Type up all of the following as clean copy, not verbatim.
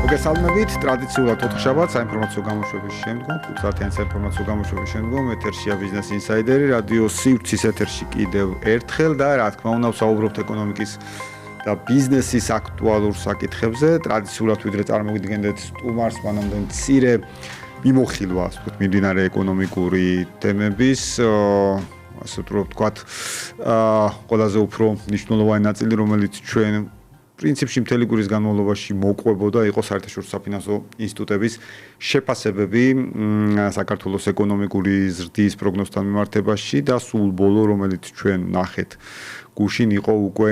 მოგესალმებით, ტრადიციულად ოთხშაბათს საინფორმაციო გამოშვების შემდგომ, 5-საათიანი საინფორმაციო გამოშვების შემდგომ ეთერშია ბიზნეს ინსაიდერი, რადიო სივრცის ეთერში კიდევ ერთხელ და რა თქმა უნდა, ვსაუბრობთ ეკონომიკის და ბიზნესის აქტუალურ საკითხებზე. ტრადიციულად ვიდრე წარმოვიდგენთ სტუმარს, მანამდე მცირე მიმოხილვა, ასე ვთქვათ, მიმდინარე ეკონომიკური თემების, ასე ვთქვათ, ყველაზე უფრო მნიშვნელოვანი ნაწილი, რომელიც ჩვენ პრინციპში მთელი კვირის განმავლობაში მოყვებოდა იყო საერთაშორისო საფინანსო ინსტიტუტების შეფასებები საქართველოს ეკონომიკური ზრდის პროგნოზთან მიმართებაში და სულ ბოლო, რომელიც ჩვენ ნახეთ, გუშინ იყო უკვე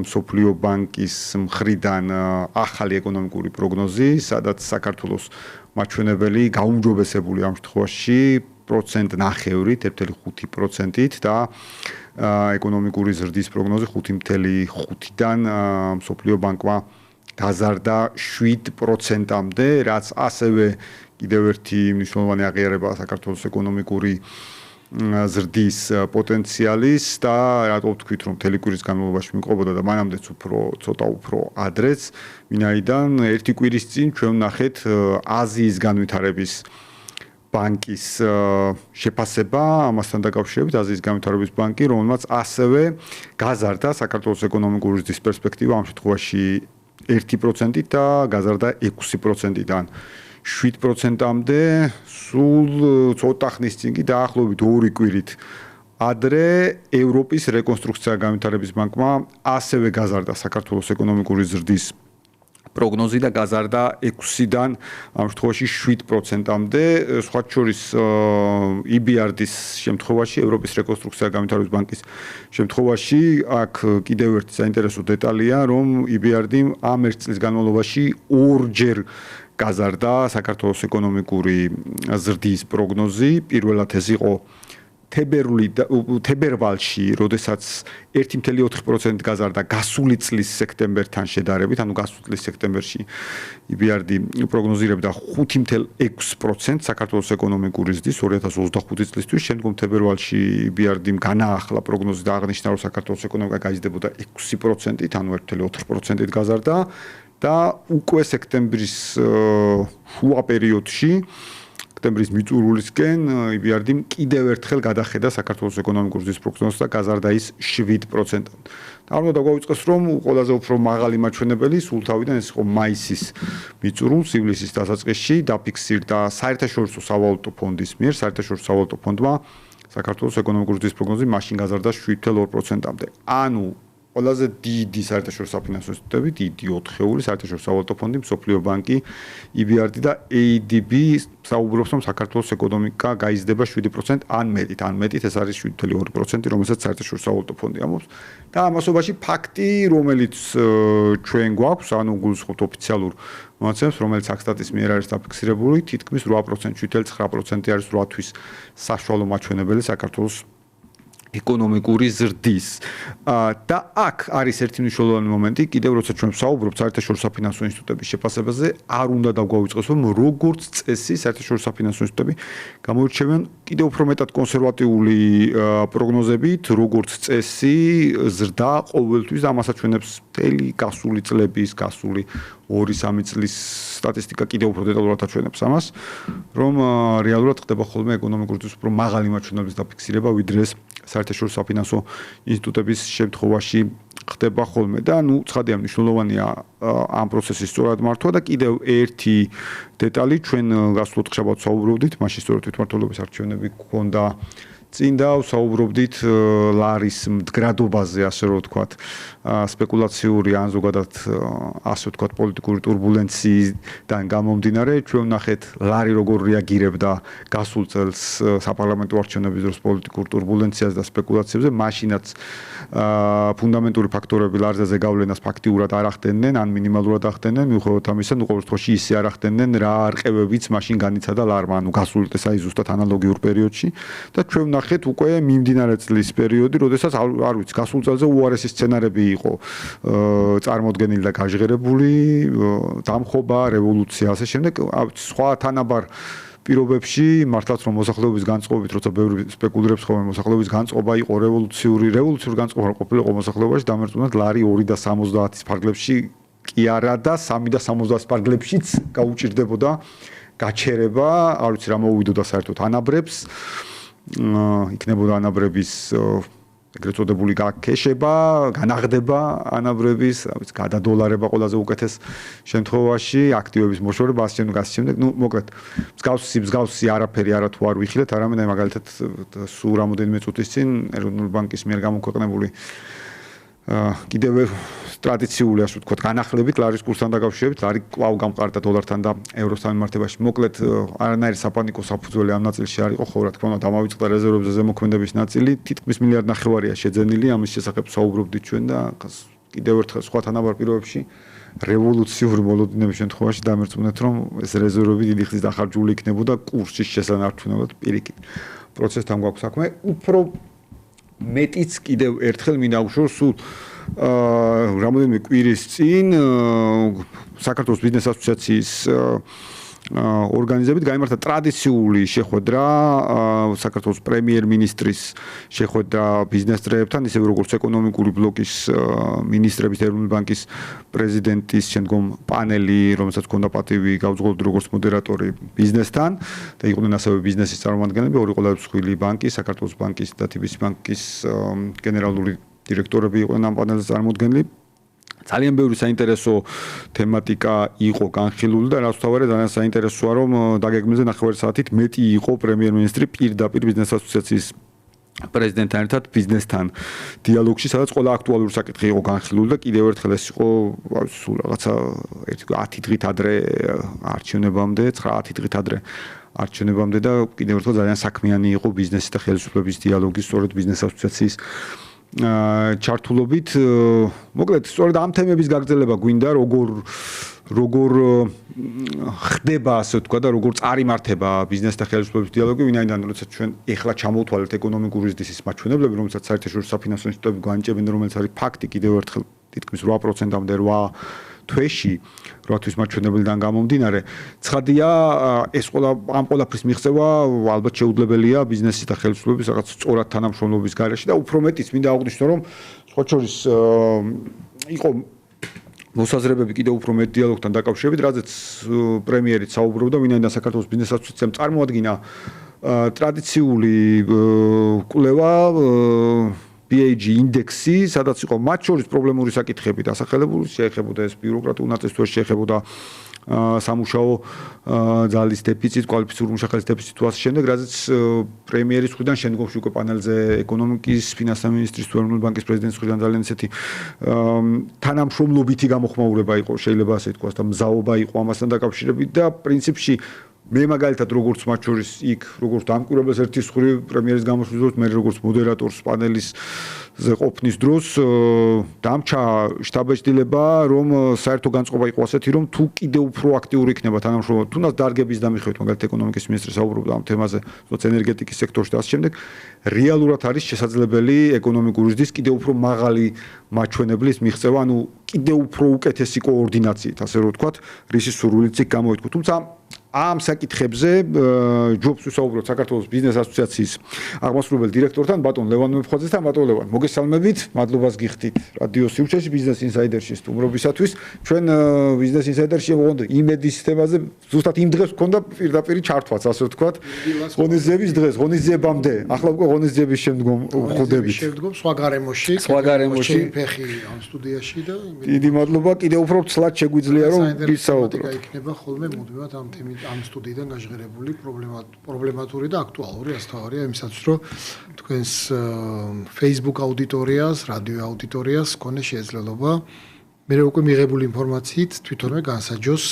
მსოფლიო ბანკის მხრიდან ახალი ეკონომიკური პროგნოზი, სადაც საქართველოს მაჩვენებელი გაუმჯობესებული ამ შემთხვევაში 1.9%-ით, 1.5%-ით და ეკონომიკური ზრდის პროგნოზი 5.5-დან მსოფლიო ბანკმა გაზარდა 7%-მდე, რაც ასევე კიდევ ერთი მნიშვნელოვანი აღიარება საქართველოს ეკონომიკური ზრდის პოტენციალის და რატო ვთქვით, რომ მთელი კვირის განმავლობაში მიყვებოდა და მანამდეც ცოტა უფრო ადრეც, ვინაიდან ერთი კვირის წინ ჩვენ ვნახეთ აზიის განვითარების ბანკის შეფასება ამასთან დაკავშირებით აზიის განვითარების ბანკი, რომელმაც ასევე გაზარდა საქართველოს ეკონომიკური ზრდის პერსპექტივა ამ შემთხვევაში 1%-ით და გაზარდა 6%-დან 7%-მდე, სულ ცოტა ხნის წინ კი დაახლოებით 2 კვირით ადრე ევროპის რეკონსტრუქცია განვითარების ბანკმა ასევე გაზარდა საქართველოს ეკონომიკური ზრდის პროგნოზი და გაზარდა 6-დან ამ შემთხვევაში 7%-მდე, სხვა შორის EBRD-ის შემთხვევაში, ევროპის რეკონსტრუქცია განვითარების ბანკის შემთხვევაში, აქ კიდევ ერთი საინტერესო დეტალია, რომ EBRD-მ ამ ერთ წლის განმავლობაში 2-ჯერ გაზარდა საქართველოს ეკონომიკური ზრდის პროგნოზი. პირველად ეს იყო თებერვალში, როდესაც 1.4% გაზარდა გასული წლის სექტემბერთან შედარებით, ანუ გასული წლის სექტემბერში EBRD პროგნოზირებდა 5.6% საქართველოს ეკონომიკური ზრდის 2025 წლისთვის, შემდგომ თებერვალში EBRD-მ განაახლა პროგნოზი და აღნიშნა, რომ საქართველოს ეკონომიკა გაიზრდებოდა 6%-ით, ანუ 1.4%-ით გაზარდა და უკვე სექტემბრის შუა პერიოდში სექტემბრის მიწურულისკენ EBRD-მ კიდევ ერთხელ გადახედა საქართველოს ეკონომიკური ზრდის პროგნოზს და გაზარდა ის 7%-ად. და უნდა დაგვაუწყოს, რომ ყველაზე უფრო მაღალი მაჩვენებელი სულ თავიდან ეს იყო მაისის მიწურულს, ივლისის დასაწყისში დაფიქსირდა საერთაშორისო სავალუტო ფონდის მიერ, საერთაშორისო სავალუტო ფონდმა საქართველოს ეკონომიკური ზრდის პროგნოზი მაშინ გაზარდა 7.2%-მდე. ანუ ყველაზე დიდი საერთაშორისო საფინანსო ინსტიტუტები, დიდი 4-ეული საერთაშორისო სავალუტო ფონდი, მსოფლიო ბანკი, EBRD და ADB საუბრობს, რომ საქართველოს ეკონომიკა გაიზრდება 7% ან მეტით, ეს არის 7.2%, რომელსაც საერთაშორისო სავალუტო ფონდი ამბობს. და ამასობაში ფაქტი, რომელიც ჩვენ გვაქვს, ანუ გულისხმობთ ოფიციალურ მონაცემებს, რომელიც აკსტატის მიერ არის დაფიქსირებული, თითქმის 8%, 7.9% არის 8 თვის საშუალო მაჩვენებელი საქართველოს ეკონომიკური ზრდის. და აქ არის ერთი მნიშვნელოვანი მომენტი, კიდევ როცა ჩვენ ვსაუბრობთ საერთაშორისო საფინანსო ინსტიტუტების შეფასებაზე, არ უნდა დაგვაუწყოს, რომ როგორც წესი საერთაშორისო საფინანსო ინსტიტუტები გამოირჩევიან კიდევ უფრო მეტად კონსერვატიული პროგნოზებით, როგორც წესი ზრდა ყოველთვის და ამასაც ჩვენებს მთელი გასული წლების, გასული 2-3 წლის სტატისტიკა კიდევ უფრო დეტალურად აჩვენებს ამას, რომ რეალურად ხდება ხოლმე ეკონომიკური ზრდის უფრო მაღალი მაჩვენებლების დაფიქსირება, ვიდრე ეს საერთაშორისო საფინანსო ინსტიტუტების შემთხვევაში ხდება ხოლმე და ცხადია მნიშვნელოვანია ამ პროცესის სწორად მართვა და კიდევ ერთი დეტალი, ჩვენ გასულ ოთხშაბათს ვსაუბრობდით, მაშინ სწორედ თვითმმართველობის არჩევნები გქონდა წინ და ვსაუბრობდით ლარის მდგრადობაზე, ასე რომ ვთქვათ, სპეკულაციური ან ზოგადად ასე ვთქვათ, პოლიტიკური турბულენციიდან გამომდინარე, ჩვენ ვნახეთ ლარი როგორ რეაგირებდა გასულ წელს საპარლამენტო არჩევნების დროს პოლიტიკურ турბულენციას და სპეკულაციებზე, მაშინაც ფუნდამენტური ფაქტორები ლარზე გავლენას ფაქტიურად არ ახდენდნენ, ან მინიმალურად ახდენდნენ, მიუხედავად ამისა, ყოველ შემთხვევაში ისე არ ახდენდნენ რა არყევებიც მაშინ განიცადა ლარმა, ანუ გასულ ეს აი ზუსტად ანალოგიურ პერიოდში და ჩვენ ვნახეთ უკვე მიმდინარე წლის პერიოდი, როდესაც არ ვიცი, გასულ წელზე უარესი სცენარები იყო წარმოდგენილი და გაჟღერებული, დამხობა, რევოლუცია, ასე შემდეგ, სხვა თანაბარ პირობებში მართლაც რომ მოსახლეობის განწყობით, როცა ბევრი სპეკულირებს ხოლმე მოსახლეობის განწყობა იყო რევოლუციური განწყობა ყოფილიყო მოსახლეობაში, დამერწმუნდათ ლარი 2.70-ის ფარგლებში კი არა და 3 და 70 პარგლებშიც გაუჭირდებოდა გაჩერება, არ ვიცი რა მოუვიდოდა საერთოდ ანაბრებს. იქნებოდა ანაბრების ეგრეთ წოდებული გაქეშება, განაღდება ანაბრების, რა ვიცი, გადადოლარება ყველაზე უკეთეს შემთხვევაში, აქტივების მოშორება, ასე შემდეგ, მოკლედ, მსგავსი არაფერი არა თუ არ ვიხილეთ, არამედ მაგალითად სულ რამოდენიმე წუთის წინ ეროვნული ბანკის მიერ გამოქვეყნებული კიდევ ტრადიციული, ასე ვთქვათ, განახლებით ლარის კურსთან დაკავშირებით, ლარი კვლავ გამყარდა დოლართან და ევროსთან მიმართებაში. მოკლედ, არანაირი საპანიკო საფუძველი ამ ნაწილში არ იყო, ხო, რა თქმა უნდა, დამავიწყდა რეზერვებზე ზემოქმედების ნაწილი, თითქმის 1.5 მილიარდია შეძენილი, ამის შესახებ საუბრობდით ჩვენ და კიდევ ერთხელ სხვა თანაბარ პირობებში რევოლუციური მოლოდინების შემთხვევაში დამერწმუნეთ, რომ ეს რეზერვები დიდი ხნის დახარჯული იქნებოდა კურსის შესანარჩუნებლად პირიქით. პროცესთან გვაქვს საქმე, უფრო მეტიც კიდევ ერთხელ მინდა უშუალოდ სულ რამოდენიმე კვირის წინ საქართველოს ბიზნეს ასოციაციის ორგანიზებით გაიმართა ტრადიციული შეხვედრა საქართველოს პრემიერ-მინისტრის შეხვედრა ბიზნეს წრეებთან, ისევე როგორც ეკონომიკური ბლოკის მინისტრების, ეროვნული ბანკის პრეზიდენტის შემდგომ პანელი, რომელსაც ჰქონდა პატივი გავუძღოთ როგორც მოდერატორი ბიზნესთან და იყვნენ ასევე ბიზნესის წარმომადგენლები, ორი ყოლაფსხვილი ბანკი, საქართველოს ბანკის და TBC ბანკის გენერალური დირექტორები იყვნენ ამ პანელზე წარმოდგენილი. ძალიან ბევრი საინტერესო თემატიკა იყო განხილული და რაც თავარია ძალიან საინტერესოა რომ დაგეგმილზე 9 საათით მეტი იყო პრემიერ-მინისტრი პირდაპირ ბიზნეს ასოციაციის პრეზიდენტთან ერთად ბიზნესთან დიალოგში, სადაც ყველა აქტუალური საკითხი იყო განხილული და კიდევ ერთხელ ეს იყო სულ რაღაცა 10 დღით ადრე არჩევნებამდე, 9-10 დღით ადრე არჩევნებამდე და კიდევ ერთხელ ძალიან საქმიანი იყო ბიზნესის და ხელისუფლების დიალოგი სწორედ ბიზნეს ასოციაციის ჩართულობით. მოკლედ, სწორედ ამ თემების გაგრძელება გვინდა, როგორ ხდება, ასე ვთქვა და როგორ წარიმართება ბიზნესთა ხელისუფლების დიალოგი, ვინაიდან როდესაც ჩვენ ეხლა ჩამოვთვალეთ ეკონომიკური ზრდის მაჩვენებლები, რომელსაც საერთაშორისო საფინანსო ინსტიტუტები განიჭებენ, რომელიც არის ფაქტი, კიდევ ერთხელ თითქმის 8%-მდე 8 თვეში 8 თვის მაჩვენებლიდან გამომდინარე, ცხადია, ეს ამ ყველაფრის მიღწევა ალბათ შეუძლებელია ბიზნესის და ხელისუფლების რაღაც სწორად თანამშრომლობის გარეშე და უფრო მეტიც მინდა აღვნიშნო, რომ სხვა შორის იყო მოსაზრებები კიდევ უფრო მეტ დიალოგთან დაკავშირებით, რაზეც პრემიერიც საუბრობდა, ვინაიდან საქართველოს ბიზნეს ასოციაციამ წარმოადგინა ტრადიციული კვლევა BAG ინდექსი, სადაც იყო მათ შორის პრობლემური საკითხები დასახელებული, შეეხებოდა ეს ბიუროკრატიულ ნაწილს, თუ შეეხებოდა სამუშაო ძალის დეფიციტ, კვალიფიციური მუშახელის დეფიციტ თუ ასე შემდეგ, რაზეც პრემიერის მხრიდან შემდგომში უკვე პანელზე ეკონომიკის, ფინანსთა მინისტრის, ეროვნული ბანკის პრეზიდენტის მხრიდან ძალიან ისეთი თანამშრომლობითი გამოხმაურება იყო, შეიძლება ასე ითქვას და მზაობა იყო ამასთან დაკავშირებით და პრინციპში მე მაგალითად როგორც მათ შორის იქ როგორც დამკვირვებელს ერთის ხრი პრემიერის გამოშვების დროს მე როგორც მოდერატორს პანელის ყოფნის დროს დამჩა შტაბეჭდილება რომ საერთო განწყობა იყო ასეთი რომ თუ კიდევ უფრო აქტიური იქნება თანამშრომლობა თუნდაც დარგების დამიხევით მაგალითად ეკონომიკის მინისტრი საუბრობდა ამ თემაზე თუნდაც ენერგეტიკის სექტორში და ასე შემდეგ რეალურად არის შესაძლებელი ეკონომიკური ზრდის კიდევ უფრო მაღალი მაჩვენებლის მიღწევა ანუ კიდევ უფრო უკეთესი კოორდინაციით ასე რომ ვთქვათ რისი სურვილიც იქ გამოითქვა თუმცა ამ საკითხებზე ჯობს ვისაუბროთ საქართველოს ბიზნეს ასოციაციის აღმასრულებელ დირექტორთან ბატონ ლევან მეფხვაძესთან ბატონ ლევან მოგესალმებით მადლობას გიხდით რადიო სიუჩეში ბიზნეს ინსაიდერში სტუმრობისათვის ჩვენ ბიზნეს ინსაიდერში ვიყავით იმედის თემაზე ზუსტად იმ დღეს გქონდა პირდაპირ ჩართვაც ასე ვთქვათ ღონისძიების დღეს ღონისძიებამდე ახლა უკვე ღონისძიების შემდგომ ხვდებით შემდგომ სხვა გარემოში ფეხი ამ სტუდიაში და დიდი მადლობა კიდევ უფრო ცლად შეგვიძლია რომ ვისაუბროთ იქნება ხოლმე მუდმივად ამ თემით ამ სტუდიიდან გაჟღერებული პრობლემატური და აქტუალური ასთავარია იმისათვის რომ თქვენს Facebook აუდიტორიას, რადიო აუდიტორიას კონე შესაძლებლობა მე უკვე მიღებული ინფორმაციით თვითონვე განსაჯოს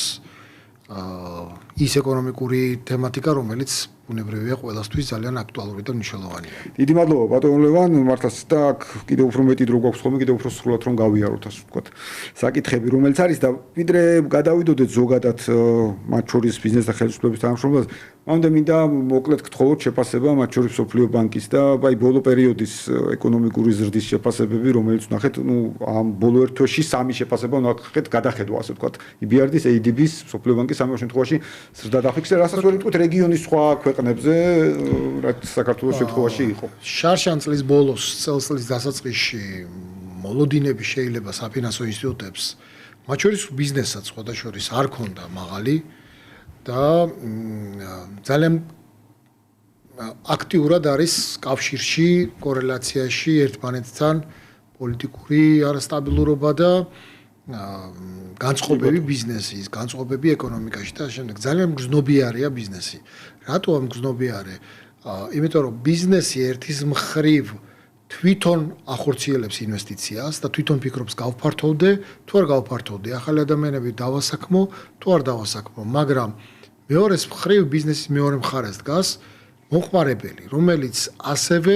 ის ეკონომიკური თემატიკა რომელიც უნებრივია ყველასთვის ძალიან აქტუალური და მნიშვნელოვანია. დიდი მადლობა ბატონ ლევან მართლაც და კიდევ უფრო მეტი დრო გვაქვს ხოლმე კიდევ უფრო სრულად რომ გავიაროთ ასე ვთქვათ საკითხები რომელიც არის და ვიდრე გადავიდოდეთ ზოგადად მათ შორის ბიზნეს და ხელისუფლების თანამშრომლობას მანამდე მინდა მოკლედ გთხოვოთ შეფასება მათ შორის მსოფლიო ბანკის და აი ბოლო პერიოდის ეკონომიკური ზრდის შეფასებები რომელიც ნახეთ ნუ ამ ბოლო ერთ თვეში სამი შეფასება ნახეთ გადახედვა ასე ვთქვათ EBRD-ის ADB-ის მსოფლიო ბანკის ამ შემთხვევაში ზრდა დაფიქსირდა რასაც ვერ ვიტყვით რეგიონის სხვა ქვეყნებზე რაც საქართველოს შემთხვევაში იყო. შარშან წლის ბოლოს წელს წლის დასაწყისში მოლოდინები შეიძლება საფინანსო ინსტიტუტებს მათ შორის ბიზნესაც ხოდა შორის არ ქონდა მაღალი და ძალიან აქტიურად არის კავშირში, კორელაციაში ერთმანეთთან პოლიტიკური არასტაბილურობა და განწყობები ბიზნესის, განწყობები ეკონომიკაში და შემდეგ ძალიან მგრძნობიარეა ბიზნესი. რატო მგრძნობიარე? იმიტომ რომ ბიზნესი ერთის მხრივ თვითონ ახორციელებს ინვესტიციას და თვითონ ფიქრობს გავფართოვდე, თუ არ გავფართოვდე, ახალი ადამიანები დავასაქმო, თუ არ დავასაქმო, მაგრამ მეორეს მხრივ ბიზნესის მეორე მხარეს დგას მოხმარებელი, რომელიც ასევე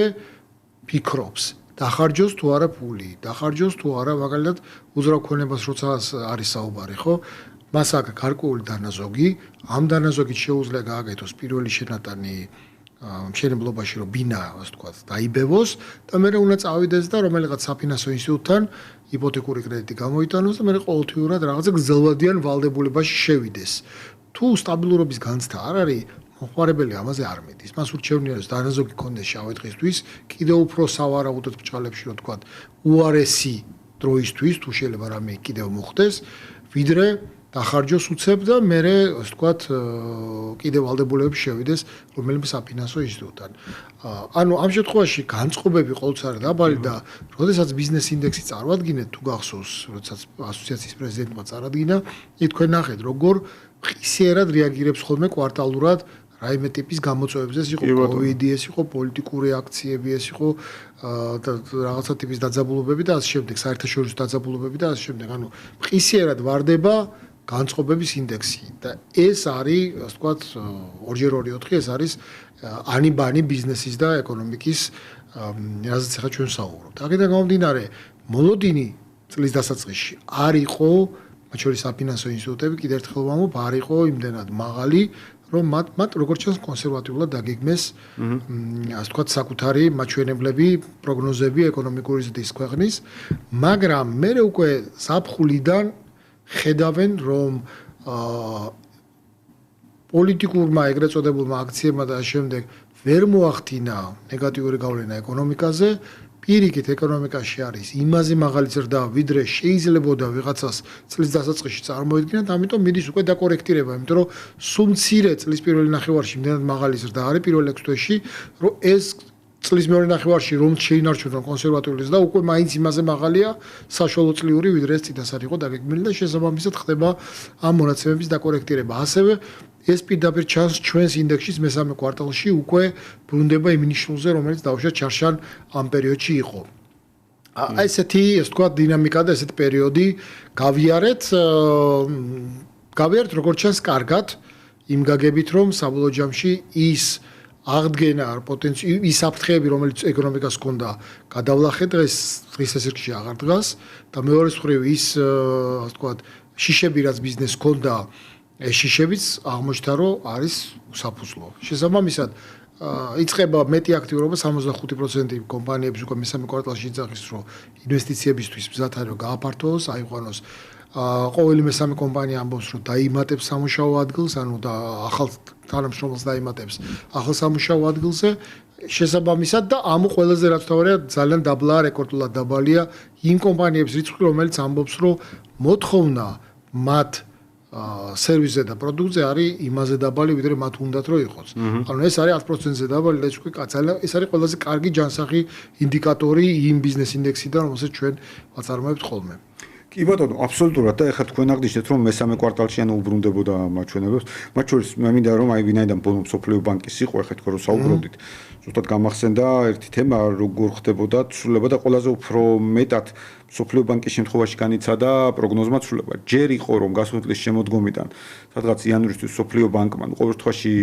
ფიქრობს დახარჯოს თუ არა ფული, დახარჯოს თუ არა მაგალითად უძრავქონებას როცა არის საუბარი, ხო? მას აქვს გარკვეული დანაზოგი, ამ დანაზოგით შეუძლია გააკეთოს პირველი შენატანი მშენებლობაში რომ ბინა, ასე ვთქვათ, დაიბევოს და მე უნდა წავიდეს და რომელიღაც საფინანსო ინსტიტუტთან იპოთეკური კრედიტი გამოიტანოს და მე ყოველთვიურად რაღაცა გრძელვადიან ვალდებულებაში შევიდეს. თუ სტაბილურობის განცდა არ არის, მოხმარებელი ამაზე არ მიდის. მას ურჩევნია რომ დანაზოგი კონდეს შავი დღისთვის, კიდევ უფრო სავარაუდოდ ბრჭყალებში რომ ვთქვათ, უარესი დროისთვის თუ შეიძლება რამე კიდევ მოხდეს, ვიდრე დახარჯოს უცებ და მე ასე ვთქვათ, კიდევ ვალდებულებები შევიდეს რომელიმე საფინანსო ინსტიტუტთან. ანუ ამ შემთხვევაში განწყობები ყოველთვის არის დაბალი და როდესაც ბიზნეს ინდექსი წარვადგინეთ, თუ გახსოვს, როდესაც ასოციაციის პრეზიდენტმა წარადგინა, თქვენ ნახეთ როგორ ხისიერად რეაგირებს ხოლმე კვარტალურად რაიმე ტიპის გამოწვევებს, ეს იყო კოვიდი, ეს იყო პოლიტიკური აქციები, ეს იყო რაღაცა ტიპის დაძაბულობები და ასე შემდეგ, საერთაშორისო დაძაბულობები და ასე შემდეგ. ანუ ხისიერად ვარდება განწყობების ინდექსი და ეს არის, ასე ვთქვათ, 2x2 ეს არის ანიბანი ბიზნესის და ეკონომიკის, რაზეც ახლა ჩვენ ვსაუბრობთ. აქედან გამომდინარე, მოლოდინი წლის დასაწყისში არ იყო, მათ შორის საფინანსო ინსტიტუტები, კიდევ ერთხელ ვამბობ, არ იყო იმდენად მაღალი, რომ მათ როგორც ჩანს კონსერვატიულად დაგეგმეს, ასე ვთქვათ, საკუთარი მაჩვენებლები, პროგნოზები ეკონომიკური ზრდის ქვეყნის, მაგრამ მე უკვე ზაფხულიდან ხედავენ, რომ პოლიტიკურმა ეგრეთ წოდებულმა აქციებმა და შემდეგ ვერ მოახდინა ნეგატიური გავლენა ეკონომიკაზე. პირიქით ეკონომიკაში არის იმაზე მაღალი ზრდა, ვიდრე შეიძლებოდა ვიღაცას წლის დასაწყისში წარმოედგინათ, ამიტომ მიდის უკვე დაკორექტირება, იმიტომ რომ სულ მცირე წლის პირველი ნახევარში იმდენად მაღალი ზრდა არის პირველ 6 თვეში, რომ ეს წლის მეორე ნახევარში რომ შეინარჩუნონ კონსერვატიული ზრდა, უკვე მაინც იმაზე მაღალია საშუალო წლიური, ვიდრე ეს წინასწარ იყო დაგეგმილი და შესაბამისად ხდება ამ მონაცემების დაკორექტირება. ასევე ეს პირდაპირ ჩანს ჩვენს ინდექსის მესამე კვარტალში უკვე ბრუნდება იმ ნიშნულზე, რომელიც დავუშვათ ჩარშან ამ პერიოდში იყო. ესეთი, ასე ვთქვათ, დინამიკა და ესეთი პერიოდი გავიარეთ როგორც ჩანს კარგად, იმ გაგებით, რომ საბოლოო ჯამში ის აღდგენა ის საფრთხეები, რომელიც ეკონომიკას ჰქონდა, გადავლახე დღეს ესერკში აღარ დგას და მეორეს მხრივ ის, ასე ვთქვათ, შიშები, რაც ბიზნესს ჰქონდა, ეს შიშებიც აღმოჩნდა, რომ არის უსაფუძვლო. შესაბამისად, იწყება მეტი აქტიურობა 65% კომპანიების უკვე მესამე კვარტალში იძახის, რომ ინვესტიციებისთვის მზად არის გააფართოვოს, აიყვანოს. ყოველი მესამე კომპანია ამბობს, რომ დაიმატებს სამუშაო ადგილს, ანუ და ახალ თანამშრომელს დაიმატებს ახალ სამუშაო ადგილზე. შესაბამისად და ამ ყველაზე რაც თავია ძალიან დაბლაა, რეკორდულად დაბალია იმ კომპანიების რიცხვი, რომელიც ამბობს, რომ მოთხოვნა მათ სერვისზე და პროდუქტზე არის იმაზე დაბალი, ვიდრე მათ უნდათ რომ იყოს. ანუ ეს არის 10%-ზე დაბალი და ეს უკვე ძალიან ეს არის ყველაზე კარგი ჯანსაღი ინდიკატორი იმ ბიზნეს ინდექსიდან, რომელსაც ჩვენ ვაწარმოებთ ხოლმე. კი ბატონო, აბსოლუტურად და ეხლა თქვენ აღნიშნეთ, რომ მესამე კვარტალში ანუ უბრუნდებოდა მაჩვენებლებს. მათ შორის მე მინდა რომ აი ვინაიდან მსოფლიო ბანკის იყო, ეხლა თქო რომ საუბრობდით. ზუსტად გამახსენდა ერთი თემა, როგორ ხდებოდა ცვლილება და ყველაზე უფრო მეტად მსოფლიო ბანკის შემთხვევაში განიცადა პროგნოზმა ცვლილება. ჯერ იყო რომ გასული წლის შემოდგომიდან სადღაც იანვრისთვის მსოფლიო ბანკმა ყოველ შემთხვევაში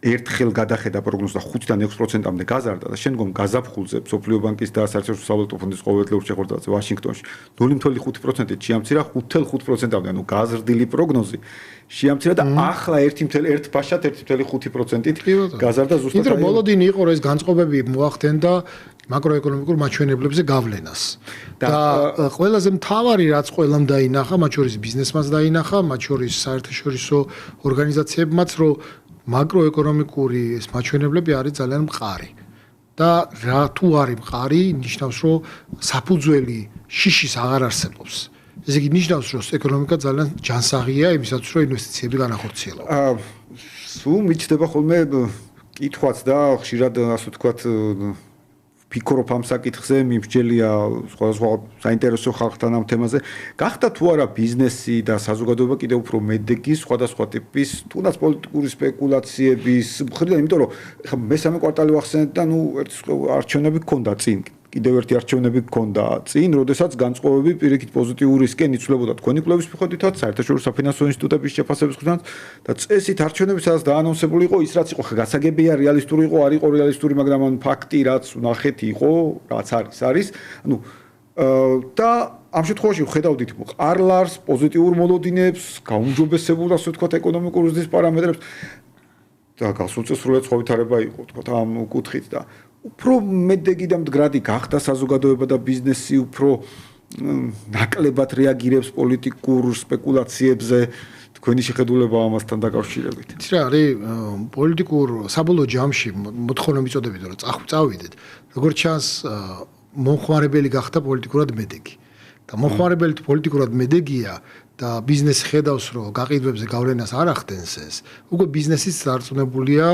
ერთხელ გადახედა პროგნოზს და 5-დან 6%-მდე გაზარდა და შემდგომ გაზაფხულზე მსოფლიო ბანკის და საერთაშორისო სავალუტო ფონდის ყოველდღიურ შეხვედრაზე ვაშინგტონში 0.5%-ით შეამცირა 5.5%-მდე, ანუ გაზრდილი პროგნოზი შეამცირა და ახლა 1.1 ფაშად 1.5%-ით გაზარდა ზუსტად. იმიტომ რომ მოლოდინი იყო რომ ეს განწყობები მოახდენდა მაკროეკონომიკურ მაჩვენებლებზე გავლენას. და ყველაზე მთავარი რაც ყველამ დაინახა, მათ შორის ბიზნესმაც დაინახა, მათ შორის საერთაშორისო ორგანიზაციებმაც, რომ მაკროეკონომიკური ეს მაჩვენებლები არის ძალიან მყარი. და თუ არის მყარი, ნიშნავს, რომ საფუძველი შიშის აღარ არსებობს. ესე იგი ნიშნავს, რომ ეკონომიკა ძალიან ჯანსაღია იმისათვის, რომ ინვესტიციები განახორციელოს. სულ მიჩნდება ხოლმე კითხვაც და ხშირად ასე ვთქვათ ფიქრობ ამ საკითხზე, მიმსჯელია სხვადასხვა საინტერესო ხალხთან ამ თემაზე. გახდა თუ არა ბიზნესი და საზოგადოება კიდევ უფრო მედეგი სხვადასხვა ტიპის თუნდაც პოლიტიკური სპეკულაციების მხრიდან, იმიტომ რომ ხა მესამე კვარტალი ვახსენეთ და ერთ არჩევნები გქონდა წინ. კიდევ ერთი არჩევნები გქონდა წინ, როდესაც განწყობები პირიქით პოზიტიურისკენ იცვლებოდა თქვენი კვლევის მიხედვითაც, საერთაშორისო საფინანსო ინსტიტუტების შეფასების მიხედვით და წესით არჩევნები სადაც დაანონსებული იყო ის რაც იყო, ხა გასაგებია რეალისტური იყო, არ იყო რეალისტური, მაგრამ ან ფაქტი რაც ნახეთ იყო, რაც არის. და ამ შემთხვევაში ვხედავდით ყარლარს, პოზიტიურ მოლოდინებს, გაუმჯობესებულ ასე ვთქვათ ეკონომიკური ზრდის პარამეტრებს და გასულ წელს სრულად სხვა ვითარება იყო, თქვათ ამ კუთხით და უფრო მედეგი და მდგრადი გახდა საზოგადოება და ბიზნესი უფრო ნაკლებად რეაგირებს პოლიტიკურ სპეკულაციებზე თქვენი შეხედულება ამასთან დაკავშირებით. იცი რა არის პოლიტიკურ საბოლოო ჯამში მოთხოვნა მიწოდებით რომ წავიდეთ. როგორც ჩანს მომხმარებელი გახდა პოლიტიკურად მედეგი. და მომხმარებელი პოლიტიკურად მედეგია და ბიზნესი ხედავს რომ გაყიდვებზე გავლენას არ ახდენს ეს. უკვე ბიზნესიც დარწმუნებულია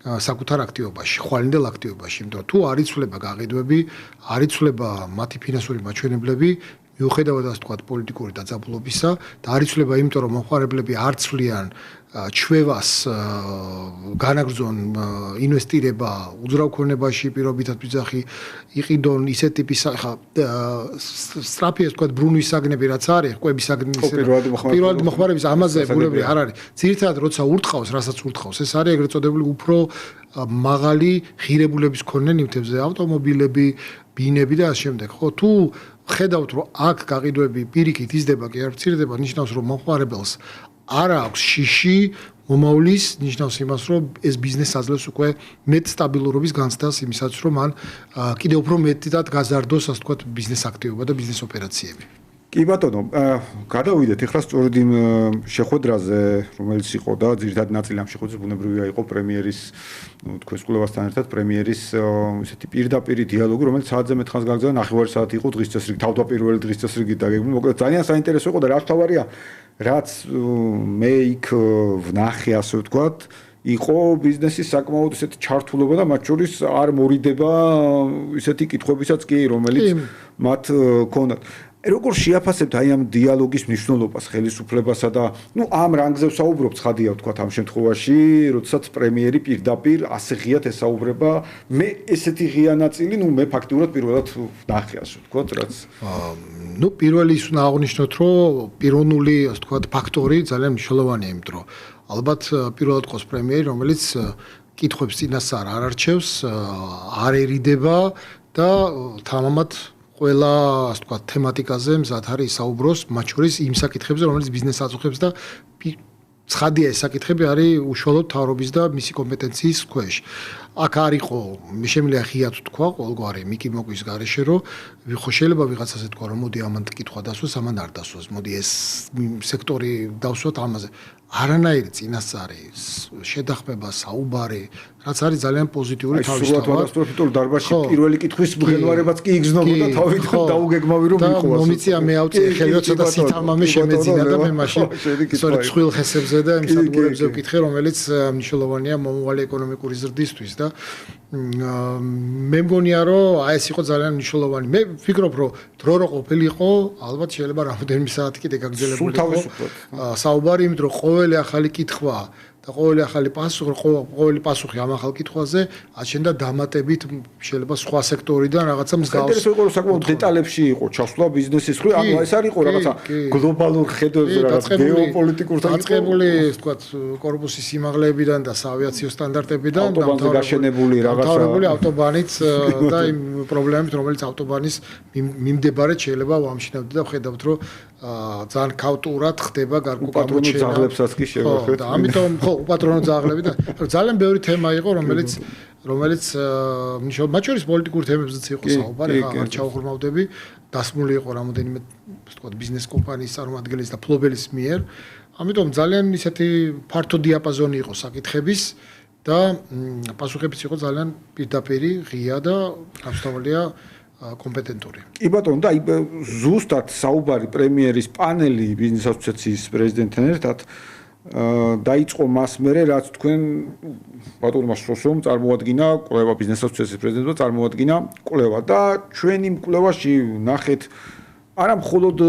საკუთარ აქტივობაში, ხვალინდელ აქტივობაში, იმიტომ რომ თუ არ იცვლება გაყიდვები, არ იცვლება მათი ფინანსური მაჩვენებლები, მიუხედავად ასე ვთქვათ პოლიტიკური დაძაბულობისა და არ იცვლება იმიტომ რომ მომხმარებლები არ ცვლიან ჩვევას განაგრძონ ინვესტირება უძრავ ქონებაში პირობითად ბიძახი იყიდონ ისეთ ტიპის ხა სტრაფი ასე ვთქვათ ბრუნვის საგნები რაც არის ყვების საგნების პირველად მოხმარების ამაზე ბუნებრივი არ არის ძირითადად როცა ურტყავს რასაც ურტყავს ეს არის ეგრეთ წოდებული უფრო მაღალი ღირებულების მქონე ნივთებზე ავტომობილები ბინები და ასე შემდეგ ხო თუ ხედავთ რომ აქ გაყიდვები პირიქით იზრდება კი არ მცირდება ნიშნავს რომ მომხმარებელს არ აქვს შიში მომავლის ნიშნავს იმას რომ ეს ბიზნესი აძლევს უკვე მეტ სტაბილურობის განცდას იმისათვის რომ მან კიდევ უფრო მეტად გაზარდოს ასე ვთქვათ ბიზნეს აქტივობა და ბიზნეს ოპერაციები. კი ბატონო, გადავიდეთ ახლა სწორედ იმ შეხვედრაზე, რომელიც იყო და ძირითადად ნაწილი ამ შეხვედრის ბუნებრივია იყო პრემიერის, თქვენს კვლევასთან ერთად პრემიერის ისეთი პირდაპირი დიალოგი, რომელიც საათზე მეტ ხანს გაგრძელდა, ნახევარი საათი იყო დღის წესრიგი, თავდაპირველი დღის წესრიგი დაგეგმილი, მოკლედ ძალიან საინტერესო იყო და რა თავარია, რაც მე იქ ვნახე, ასე ვთქვათ, იყო ბიზნესის საკმაოდ ისეთი ჩართულობა და მათ შორის არ მორიდება ისეთი კითხვებისაც კი, რომელიც მათ ჰქონდათ. როგორ შეაფასებთ აი ამ დიალოგის მნიშვნელობას ხელისუფლებასა და ამ რანგზე ვსაუბრობ ცხადია ვთქვათ ამ შემთხვევაში, როდესაც პრემიერი პირდაპირ ასე ღიად ესაუბრება, მე ესეთი ღია ნაწილი, მე ფაქტიურად პირველად ვნახე ასე ვთქვათ, რაც პირველი ის უნდა აღნიშნოთ, რომ პიროვნული ასე ვთქვათ ფაქტორი ძალიან მნიშვნელოვანია, იმიტომ რომ ალბათ პირველად ყავს პრემიერი, რომელიც კითხვებს წინასწარ არ არჩევს, არ ერიდება და თამამად ყველა ასე ვთქვათ თემატიკაზე მზად არის საუბროს, მათ შორის იმ საკითხებზე, რომელიც ბიზნესს აწუხებს და ცხადია ეს საკითხები არის უშუალოდ მთავრობის და მისი კომპეტენციის ქვეშ. აქ არ იყო შემიძლია ღიად თქვა ყოველგვარი მიკი მოკვის გარეშე, რომ ხო შეიძლება ვიღაცას ეთქვა, რომ მოდი ამან კითხვა დასვოს, ამან არ დასვოს, მოდი ეს სექტორი დავსვათ ამაზე. არანაირი წინასწარი შედახმება, საუბარი, რაც არის ძალიან პოზიტიური თავისთავად. სრულიად დარბაზში პირველი კითხვის მღელვარებაც კი იგზნობოდა თავიდან დაუგეგმავი რომ იყო. და მომიწია მე ავწიე ხელი, ცოტა სითამამე შემეძინა და მე მაშინ სწორედ ცხვილ ხესებზე და იმ სადგურებზე ვკითხე, რომელიც მნიშვნელოვანია მომავალი ეკონომიკური ზრდისთვის და მე მგონია რომ აი ეს იყო ძალიან მნიშვნელოვანი. მე ვფიქრობ რომ დრო რო ყოფილიყო, ალბათ შეიძლება რამდენიმე საათი კიდე გაგრძელებულიყო საუბარი, იმიტომ რომ ყოველი ახალი კითხვა და ყოველი ახალი პასუხი, ყოველი პასუხი ამ ახალ კითხვაზე აჩენდა დამატებით შეიძლება სხვა სექტორიდან რაღაცა მსგავს. საინტერესო იყო რომ საკმაოდ დეტალებში იყო ჩასვლა ბიზნესის მხრივ, ანუ ეს არ იყო რაღაცა გლობალურ ხედვებზე რაღაც გეოპოლიტიკურთან დაწყებული, ვთქვათ, კორპუსის სიმაღლეებიდან და საავიაციო სტანდარტებიდან ავტობანზე გაშენებული რაღაცა ავტობანით და იმ პრობლემებით, რომელიც ავტობანის მიმდებარედ შეიძლება ვამშნევდეთ და ვხედავთ, რომ ძალიან ქაოტურად ხდება გარკვეულ გამოჩენა. ძაღლებსაც კი შევახეთ. და ამიტომ ხო უპატრონო ძაღლები და ძალიან ბევრი თემა იყო, რომელიც მათ შორის პოლიტიკური თემებზეც იყო საუბარი, არ ჩავღრმავდები, დასმული იყო რამოდენიმე ვთქვათ ბიზნეს კომპანიის წარმომადგენლის და ფლობელის მიერ. ამიტომ ძალიან ისეთი ფართო დიაპაზონი იყო საკითხების და პასუხებიც იყო ძალიან პირდაპირი, ღია და გასწავლია კომპეტენტური. კი ბატონო, და ზუსტად საუბარი პრემიერის პანელი ბიზნეს ასოციაციის პრეზიდენტთან ერთად დაიწყო მას მერე, რაც თქვენ ბატონმა შროსომ წარმოადგინა კვლევა ბიზნეს ასოციაციის პრეზიდენტმა წარმოადგინა კვლევა და ჩვენ იმ კვლევაში ნახეთ არა მხოლოდ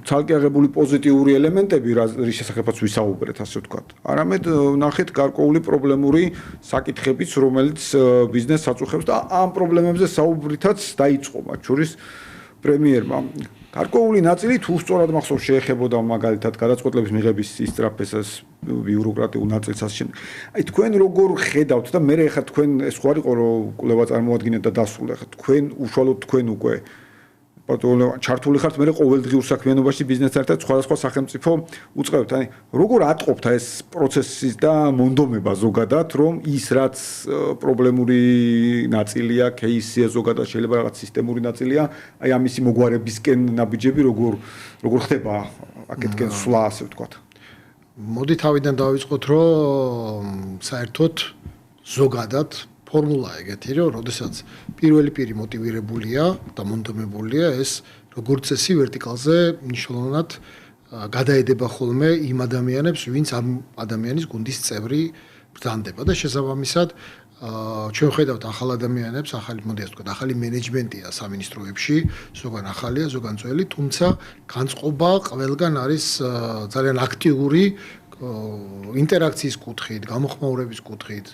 ცალკე აღებული პოზიტიური ელემენტები, რის შესახებაც ვისაუბრეთ, ასე ვთქვათ, არამედ ნახეთ გარკვეული პრობლემური საკითხებიც, რომელიც ბიზნესს აწუხებს და ამ პრობლემებზე საუბრითაც დაიწყო, მათ შორის პრემიერმა. გარკვეული ნაწილი თუ სწორად მახსოვს შეეხებოდა მაგალითად გადაწყვეტილების მიღების სისწრაფეს, ბიუროკრატიულ ნაწილს ასე შემდეგ. აი თქვენ როგორ ხედავთ და მე ხა თქვენ ეს ხო არისო რომ კვლევა წარმოადგენთ და დასრულე ხა თქვენ უშუალოდ თქვენ უკვე ბატონო ჩართული ხართ მე ყოველდღიურ საქმიანობაში ბიზნესთან ერთად სხვადასხვა სახელმწიფო უწყებთ. აი როგორ ატყობთ ეს პროცესი და მონდომება ზოგადად რომ ის რაც პრობლემური ნაწილია, кейსია ზოგადად შეიძლება რაღაც სისტემური ნაწილია, აი ამისი მოგვარებისკენ ნაბიჯები როგორ ხდება აქეთკენ სვლა ასე ვთქვათ. მოდი თავიდან დავიწყოთ რომ საერთოდ ზოგადად ფორმულა ეგეთი რომ როდესაც პირველი პირი მოტივირებულია და მონდომებულია ეს როგორც წესი ვერტიკალზე მნიშვნელოვნად გადაედება ხოლმე იმ ადამიანებს ვინც ამ ადამიანის გუნდის წევრი ბრძანდება და შესაბამისად ჩვენ ხედავთ ახალ ადამიანებს ახალი მოდი ასე ვთქვათ ახალი მენეჯმენტია სამინისტროებში ზოგან ახალია ზოგან ძველი თუმცა განწყობა ყველგან არის ძალიან აქტიური ინტერაქციის კუთხით გამოხმაურების კუთხით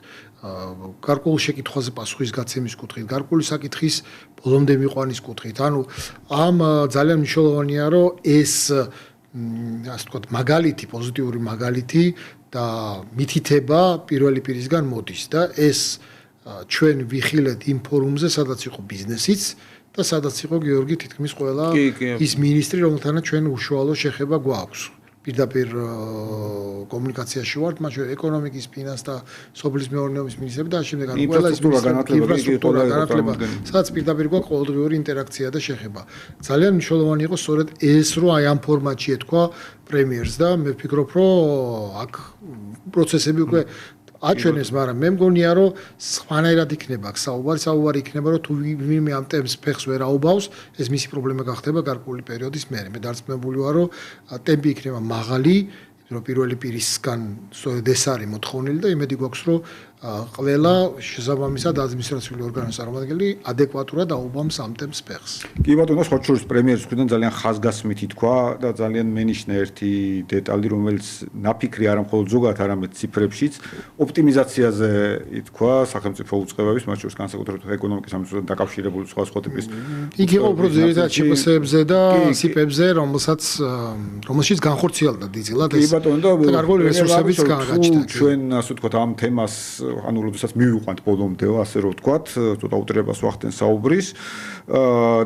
გარკვეულ შეკითხვაზე პასუხის გაცემის კუთხით, გარკვეული საკითხის ბოლომდე მიყვანის კუთხით. ანუ ამ ძალიან მნიშვნელოვანია, რომ ეს ასე ვთქვათ, მაგალითი, პოზიტიური მაგალითი და მითითება პირველი პირისგან მოდის და ეს ჩვენ ვიხილეთ იმ ფორუმზე, სადაც იყო ბიზნესიც და სადაც იყო გიორგი თითქმის ყველა ის მინისტრი, რომელთანაც ჩვენ უშუალო შეხება გვაქვს. პირდაპირ კომუნიკაციაში ვართ, მათ შორის ეკონომიკის, ფინანს და სოფლის მეურნეობის მინისტრები და შემდეგ ან ყველა ის ინფრასტრუქტურა განათლება, სადაც პირდაპირ გვაქვს ყოველდღიური ინტერაქცია და შეხება. ძალიან მნიშვნელოვანი იყო სწორედ ეს, რომ აი ამ ფორმატში ეთქვა პრემიერს და მე ვფიქრობ, რომ აქ პროცესები უკვე აჩვენეს, მაგრამ მე მგონია, რომ სხვანაირად იქნება აქ საუბარი იქნება, რომ თუ ვინმე ამ ტემპს ფეხს ვერ აუბავს, ეს მისი პრობლემა გახდება გარკვეული პერიოდის მერე. მე დარწმუნებული ვარ, რომ ტემპი იქნება მაღალი, რომ პირველი პირისგან სწორედ ეს არის მოთხოვნილი და იმედი გვაქვს, რომ ყველა შესაბამისად ადმინისტრაციული ორგანოს წარმომადგენელი ადეკვატურად აუბამს ამ ტემპს ფეხს. კი ბატონო, სხვა შორის პრემიერის მხრიდან ძალიან ხაზგასმით ითქვა და ძალიან მენიშნა ერთი დეტალი, რომელიც ნაფიქრი არა მხოლოდ ზოგადად, არამედ ციფრებშიც, ოპტიმიზაციაზე ითქვა სახელმწიფო უწყებების, მათ შორის განსაკუთრებით ეკონომიკის სამინისტროსთან დაკავშირებული სხვა ტიპის. იქ იყო უფრო ძირითადად შირპსებზე და სიპებზე, რომელშიც განხორციელდა დიდწილად ეს. კი ბატონო, და გარკვეული რესურსებიც გააჩნდა. ჩვენ ასე ვთქვათ, ამ თემას ანუ როდესაც მივიყვანთ ბოლომდე, ასე რომ ვთქვათ, ცოტა უტრებას ვახდენ საუბრის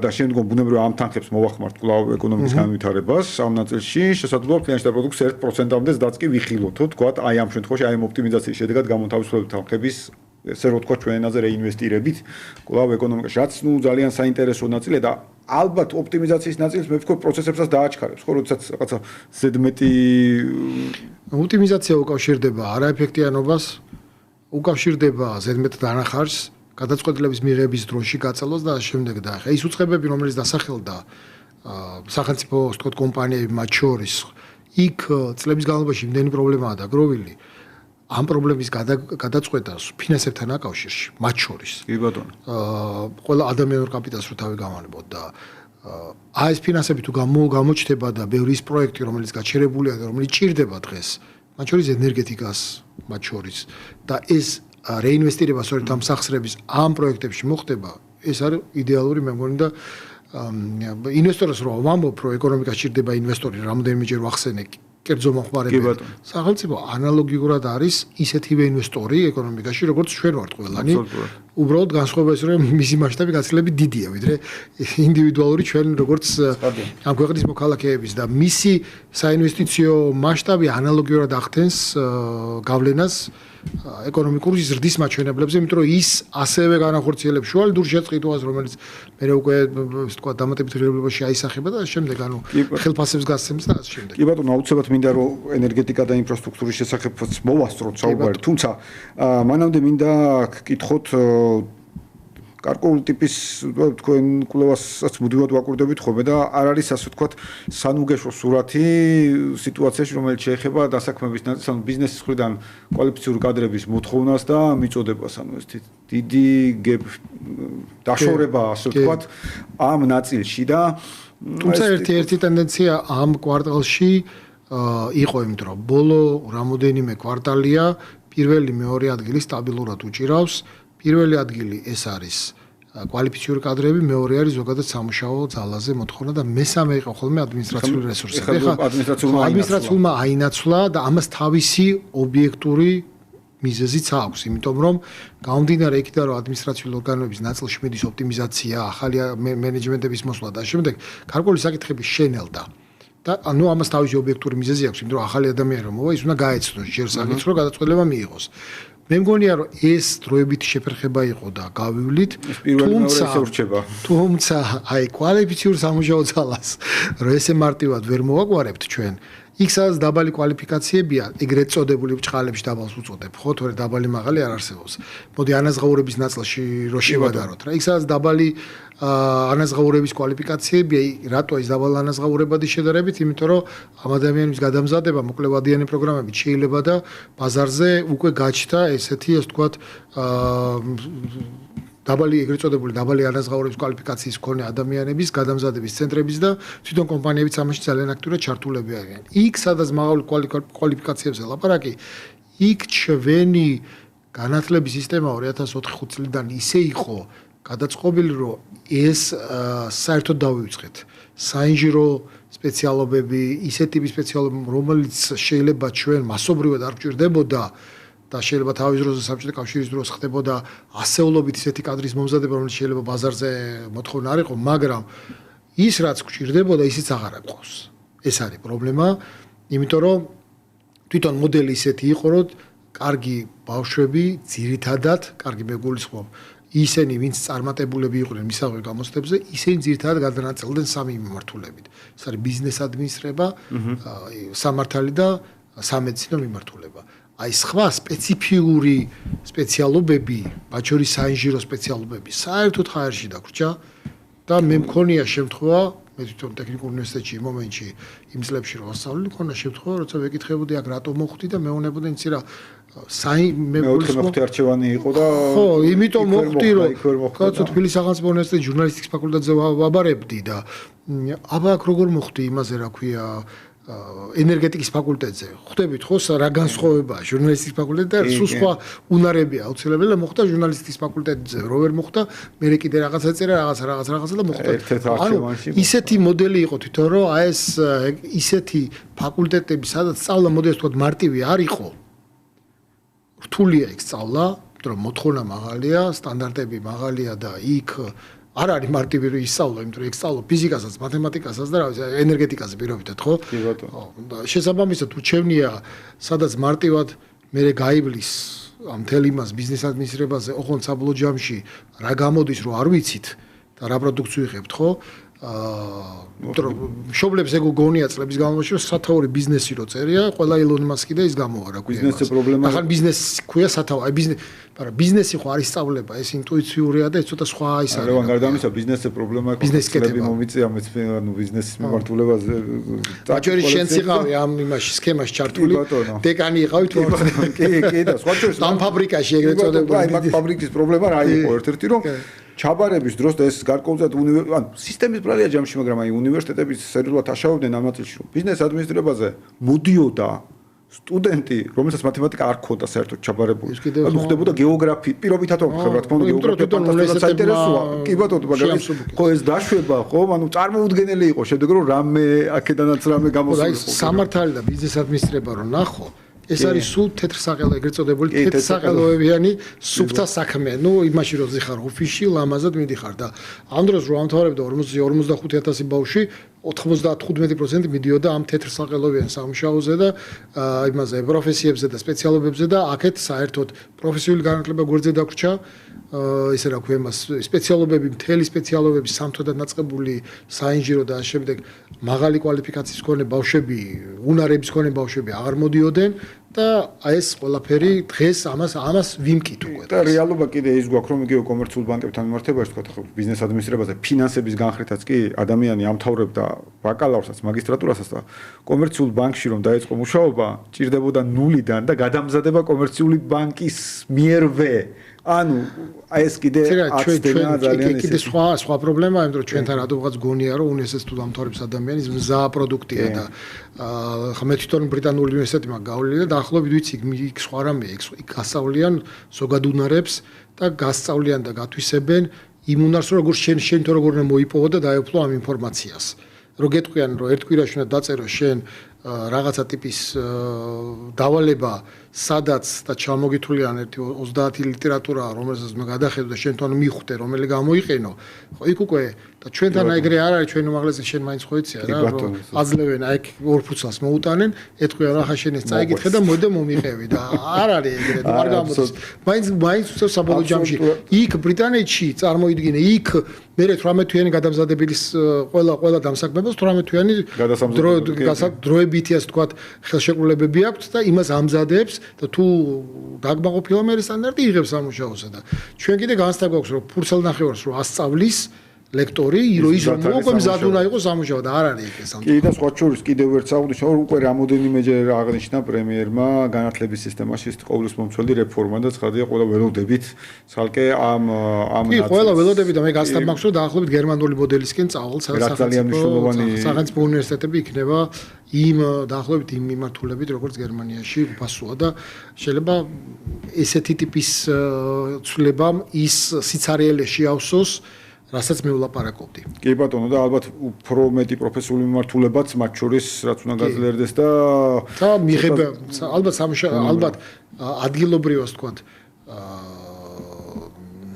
და შემდგომ ბუნებრივია ამ თანხებს მოვახმართ კვლავ ეკონომიკის განვითარებას ამ ნაწილში, შესაძლოა ფინანსთა პროდუქტის 1%-მდეც დაც კი ვიხილოთ, ვთქვათ, აი ამ შემთხვევაში აი ამ ოპტიმიზაციის შედეგად გამოთავისუფლებით თანხების ესე რომ ვთქვათ ჩვენ ენაზე რეინვესტირებით კვლავ ეკონომიკაში, რაც ნუ ძალიან საინტერესო ნაწილია და ალბათ ოპტიმიზაციის ნაწილს მე ვფიქრობ პროცესებსაც დააჩქარებს, ხო, როდესაც რაღაცა ზედმეტი ოპტიმიზაცია უკავშირდება არაეფექტიანობას უკავშირდება ზედმეტ დანახარს, გადაწყვეტილების მიღების დროში გაწელვას და შემდეგ და ახლა ის უწყებები, რომელიც დასახელდა სახელმწიფო, ასე ვთქვათ, კომპანიები მათ შორის, იქ წლების განმავლობაში იმდენი პრობლემაა დაგროვილი, ამ პრობლემის გადაწყვეტას ფინანსებთან აკავშირში, მათ შორის. კი ბატონო. ყველა ადამიანურ კაპიტალს რო თავი გამავნებოთ და აი ეს ფინანსები თუ გამოჩნდება და ბევრი ის პროექტი, რომელიც გაჩერებულია და რომელიც ჭირდება დღეს მათ შორის ენერგეტიკას მათ შორის და ეს რეინვესტირება სწორედ ამ სახსრების ამ პროექტებში მოხდება ეს არის იდეალური მე მგონი და ინვესტორებს რო ვამბობ რომ ეკონომიკას ჭირდება ინვესტორი რამდენიმეჯერ ვახსენე კერძო მომხმარებელი სახელმწიფო ანალოგიურად არის ისეთივე ინვესტორი ეკონომიკაში როგორც ჩვენ ვართ ყველანი უბრალოდ განსხვავება ის რომ მისი მასშტაბი გაცილებით დიდია ვიდრე ინდივიდუალური ჩვენ როგორც ამ ქვეყნის მოქალაქეების და მისი საინვესტიციო მასშტაბი ანალოგიურად ახდენს გავლენას ეკონომიკური ზრდის მაჩვენებლებზე, იმიტომ რომ ის ასევე განახორციელებს შუალედურ შეწყიტვას, რომელიც მე უკვე ასე ვთქვათ, დამატებით რეალობაში აისახება და შემდეგ ანუ ხელფასებს გასცემს და ასე შემდეგ. კი ბატონო, აუცილებლად მინდა რომ ენერგეტიკა და ინფრასტრუქტურის შესახებაც მოვასწროთ საუბარი, თუმცა მანამდე მინდა გკითხოთ გარკვეული ტიპის თქვენ კვლევასაც მუდმივად ვაკურდებით ხოლმე და არ არის ასე ვთქვათ სანუგეშო სურათი სიტუაციაში რომელიც შეეხება დასაქმების ნაწილს ანუ ბიზნესის მხრიდან კვალიფიციური კადრების მოთხოვნას და მიწოდებას ანუ ეს დიდი დაშორება ასე ვთქვათ ამ ნაწილში და თუმცა ერთი ტენდენცია ამ კვარტალში იყო იმიტომ რომ ბოლო რამოდენიმე კვარტალია პირველი მეორე ადგილი სტაბილურად უჭირავს პირველი ადგილი ეს არის კვალიფიციური კადრები, მეორე არის ზოგადად სამუშაო ძალაზე მოთხოვნა და მესამე იყო ხოლმე ადმინისტრაციული რესურსები. ეხლა ადმინისტრაციულმა აინაცვლა და ამას თავისი ობიექტური მიზეზიც აქვს, იმიტომ რომ გამომდინარე იქიდან რომ ადმინისტრაციული ორგანოების ნაწილში მიდის ოპტიმიზაცია, ახალი მენეჯმენტების მოსვლა და შემდეგ გარკვეული საკითხები შენელდა. და ანუ ამას თავისი ობიექტური მიზეზი აქვს, იმიტომ რომ ახალი ადამიანი რომ მოვა, ის უნდა გაეცნოს, ჯერ საკითხს რომ გადაწყვეტილება მიიღოს. მე მგონია რომ ეს დროებითი შეფერხება იყო და გავივლით, თუმცა აი კვალიფიციური სამუშაო ძალას რომ ესე მარტივად ვერ მოვაგვარებთ ჩვენ იქ სადაც დაბალი კვალიფიკაციებია, ეგრეთ წოდებული ბჭყალებში დაბალს უწოდებ, ხო, თორე დაბალი მაღალი არ არსებობს. მოდი ანაზღაურების ნაწილში რო შევადაროთ რა. იქ სადაც დაბალი ანაზღაურების კვალიფიკაციებია, რატო ის დაბალი ანაზღაურებადი შედარებით, იმიტომ რომ ამ ადამიანების გადამზადება მოკლევადიანი პროგრამებით შეიძლება და ბაზარზე უკვე გაჩნდა ესეთი, ასე ვთქვათ, დაბალი ეგრეთ წოდებული დაბალი ანაზღაურების კვალიფიკაციის მქონე ადამიანების გადამზადების ცენტრების და თვითონ კომპანიებიც ამაში ძალიან აქტიურად ჩართულები არიან. იქ სადაც მაღალი კვალიფიკაციებზე ლაპარაკი, იქ ჩვენი განათლების სისტემა 2004 წლიდან ისე იყო გადაწყობილი, რომ ეს საერთოდ დავივიწყეთ. საინჟინრო სპეციალობები, ისეთი ტიპის სპეციალობები, რომელიც შეიძლება ჩვენ მასობრივად არ გვჭირდებოდა და შეიძლება თავის დროზე საბჭოთა კავშირის დროს ხდებოდა ასეულობით ისეთი კადრის მომზადება, რომელიც შეიძლება ბაზარზე მოთხოვნა არ იყო, მაგრამ ის რაც გვჭირდებოდა, ისიც აღარ აქვს. ეს არის პრობლემა, იმიტომ რომ თვითონ მოდელი ისეთი იყო, რომ კარგი ბავშვები ძირითადად, კარგი მეგულისხმობ, ისინი, ვინც წარმატებულები იყვნენ მისაღები გამოცდებზე, ისინი ძირითადად გადანაწილდნენ სამი მიმართულებით. ეს არის ბიზნეს ადმინისტრება, სამართალი და სამედიცინო მიმართულება. აი სხვა სპეციფიური სპეციალობები, მათ შორის საინჟინრო სპეციალობები, საერთოდ ხაერში დაგვრჩა და მე მქონია შემთხვევა, მე თვითონ ტექნიკურ უნივერსიტეტში იმ მომენტში იმ წლებში რო ვასწავლე, მქონია შემთხვევა, როცა ვეკითხებოდი აქ რატო მოხვდი და მეუბნებოდი, იცი რა, მე მეოთხე არჩევანი იყო და ხო, იმიტომ მოხვდი, რომ კაცო თბილისის სახელმწიფო უნივერსიტეტის ჟურნალისტიკის ფაკულტეტზე ვაბარებდი და აბა აქ როგორ მოხვდი იმაზე, რა ქვია, ენერგეტიკის ფაკულტეტზე. ხვდებით ხო, რა განსხვავებაა ჟურნალისტიკის ფაკულტეტი და სულ სხვა უნარებია აუცილებელი და მოხდა ჟურნალისტიკის ფაკულტეტზე. რო ვერ მოხდა, მე კიდე რაღაცა წერა, რაღაცა და მოხდა. ანუ ისეთი მოდელი იყო თვითონ, რომ აი ეს ისეთი ფაკულტეტები, სადაც სწავლა მოდელი თქვა მარტივი არ იყო. რთულია იქ სწავლა, იმიტომ რომ მოთხოვნა მაღალია, სტანდარტები მაღალია და იქ არ არის მარტივი რომ ისწავლო, იმიტომ რომ ისწავლო ფიზიკასაც, მათემატიკასაც და რა ვიცი, ენერგეტიკაზე პირობითად, ხო? კი ბატონო. შესაბამისად უჩვენია, სადაც მარტივად მე გაიბლის ამ თელ იმას ბიზნეს ადმინისტრირებაზე, ოღონდ საბოლოო ჯამში რა გამოდის, რომ არ ვიცით და რა პროდუქცію იღებთ, ხო? მშობლებს ეგ გონია წლების განმავლობაში, რომ სათაური ბიზნესი რო წერია, ყველა ილონ მასკი და ის გამოვა რა ქვია. ბიზნესზე პრობლემა. ახლა ბიზნესი ქვია სათაური, აი მაგრამ ბიზნესი ხო არ ისწავლება, ეს ინტუიციურია და ეს ცოტა სხვა ის არის. არა, გარდა ამისა, ბიზნესზე პრობლემა იყო. ბიზნესები მომიწია მეცნე, ანუ ბიზნესის მიმართულებაზე. ბაჭერი შენც იყავი ამ იმაში სქემაში ჩართული. დეკანი იყავი თუ კი და სხვა შორის ამ ფაბრიკაში ეგრეთ წოდებული. აი მაგ ფაბრიკის პრობლემა რა იყო ერთ-ერთი რომ ჩაბარების დროს და ეს გარკვეულწილად ანუ სისტემის ბრალია ჯამში, მაგრამ აი უნივერსიტეტების სერიოზულად აშავებდნენ ამ ნაწილში, რომ ბიზნეს ადმინისტრირებაზე მოდიოდა სტუდენტი, რომელსაც მათემატიკა არ ქონდა საერთოდ ჩაბარებული. ანუ ხდებოდა გეოგრაფი, პირობითად რომ ხდება, რა თქმა უნდა, გეოგრაფია ფანტასტიკურად საინტერესოა. კი ბატონო, მაგრამ ხო ეს დაშვება, ხო, ანუ წარმოუდგენელი იყო შედეგი, რომ რამე აქედანაც რამე გამოსულიყო. აი სამართალი და ბიზნეს ადმინისტრება რომ ნახო, ეს არის სულ თეთრსაყელო, ეგრეთ წოდებული თეთრსაყელოებიანი სუფთა საქმე. ნუ იმაში რომ ზიხარ ოფისში, ლამაზად მიდიხარ და ამ დროს რო ამთავრებდა 45,000 ბავშვი 95% მიდიოდა ამ თეთრსაყელოებიან სამუშაოზე და იმაზე პროფესიებზე და სპეციალობებზე და აქეთ საერთოდ პროფესიული განათლება გვერდზე დაგვრჩა. ისე რა ქვია, სპეციალობები, მთელი სპეციალობები, სამთოდად დაწყებული საინჟინრო და ამ შემდეგ მაღალი კვალიფიკაციის მქონე ბავშვები, უნარების მქონე ბავშვები აღარ მოდიოდნენ და აი ეს ყველაფერი დღეს ამას ვიმკით უკვე. და რეალობა კიდე ის გვაქვს რომ იგივე კომერციულ ბანკებთან მიმართებაში თქვა ხო ბიზნეს ადმინისტრირებაზე ფინანსების განხრითაც კი ადამიანი ამთავრებდა ბაკალავრსაც მაგისტრატურასაც და კომერციულ ბანკში რომ დაიწყო მუშაობა ჭირდებოდა ნულიდან და გადამზადება კომერციული ბანკის მიერვე ანუ აი ეს კიდე აცდენა ძალიან ისე კიდე სხვა პრობლემაა იმიტომ რომ ჩვენთან რადგანაც გონია რომ უნივერსიტეტს თუ დამთავრებს ადამიანი ის მზა პროდუქტია და ხა მე თვითონ ბრიტანული უნივერსიტეტი მაგ გავლილი და დაახლოებით ვიცი იქ სხვა რამეა იქ გასწავლიან ზოგადუნარებს და გასწავლიან და გათვისებენ იმ უნარს რომ შენ თუ როგორ უნდა მოიპოვო და დაეუფლო ამ ინფორმაციას რო გეტყვიან რომ ერთ კვირაში უნდა დაწერო შენ რაღაცა ტიპის დავალება სადაც და ჩამოგითვლიან ერთი 30 ლიტერატურა რომელსაც მე გადახედო და შენ თან მიხვდე რომელი გამოიყენო ხო იქ უკვე და ჩვენთან ეგრე არ არის ჩვენ უმაღლესი შენ მაინც ხო იცია რა რომ აძლევენ აი ორ ფუცლს მოუტანენ ეთქვია რა ხა შენ ეს წაიგითხე და მოდი მომიყევი და არ არის ეგრე და არ გამოდის მაინც უცებ საბოლოო ჯამში იქ ბრიტანეთში წარმოიდგინე იქ მე 18-თვიანი გადამზადებილის ყველა დამსაქმებელს 18-თვიანი დროებითი ასე თქვა ხელშეკრულებები აქვს და იმას ამზადებს და თუ დაგმაყოფილა მე სტანდარტი იღებს სამუშაოსა და ჩვენ კიდე განცდა გვაქვს რომ ფურცელნახევარს რომ ასწავლის ლექტორი ის რომ უკვე მზად უნდა იყოს სამუშაო და არ არის ეგ ეს კი და სხვა შორის კიდევ ერთ საუბრიშო რომ უკვე რამოდენიმეჯერ აღნიშნა პრემიერმა განათლების სისტემაში ყოვლის მომცველი რეფორმა და ცხადია ყველა ველოდებით ცალკე ამ კი ყველა ველოდებით და მე გასთან მაქვს რომ დაახლოებით გერმანული მოდელისკენ წავალ სახელმწიფო უნივერსიტეტები იქნება იმ დაახლოებით იმ მიმართულებით როგორც გერმანიაში უფასოა და შეიძლება ესეთი ტიპის ცვლილებამ ის სიცარიელეში ავსოს რასაც მე ვლაპარაკობდი. კი ბატონო და ალბათ უფრო მეტი პროფესიული მიმართულებაც მათ შორის რაც უნდა გაძლიერდეს და მიღება ალბათ ადგილობრივ ასე ვთქვათ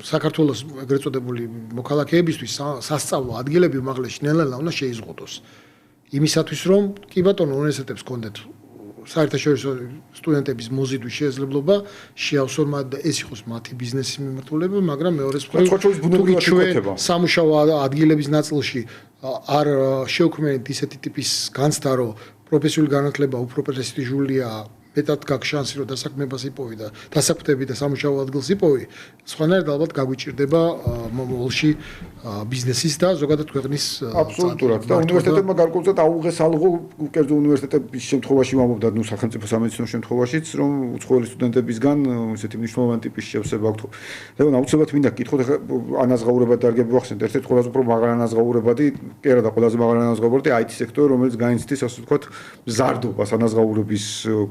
საქართველოს ეგრეთ წოდებული მოქალაქეებისთვის სასწავლო ადგილები უმაღლესი ნელ-ნელა უნდა შეიზღუდოს. იმისათვის რომ კი ბატონო უნივერსიტეტებს კონდეთ საერთაშორისო სტუდენტების მოზიდვის შესაძლებლობა შეავსონ მათ და ეს იყოს მათი ბიზნესის მიმართულება, მაგრამ მეორეს მხრივ სამუშაო ადგილების ნაწილში არ შევქმნით ისეთი ტიპის განცდა, რომ პროფესიული განათლება უფრო პრესტიჟულია, მეტად გაქვს შანსი, რომ დასაქმებას იპოვი და დასაქმდები და სამუშაო ადგილს იპოვი, სხვანაირად ალბათ გაგვიჭირდება მომავალში ბიზნესის და ზოგადად ქვეყნის აბსოლუტურად და უნივერსიტეტებმა გარკვეულწილად აუღეს ალღო კერძო უნივერსიტეტების შემთხვევაში ვამბობ და ნუ სახელმწიფო სამედიცინო შემთხვევაშიც რომ უცხოელი სტუდენტებისგან ისეთი მნიშვნელოვანი ტიპის შევსება აქვთ. ეხლა აუცილებლად მინდა გითხოთ ეხლა ანაზღაურებად დარგები ვახსენეთ ერთ-ერთი ყველაზე უფრო მაღალი ანაზღაურებადი კი არა და ყველაზე მაღალი ანაზღაურებადი IT სექტორი რომელიც განიცდის ასე ვთქვათ მზარდობას ანაზღაურების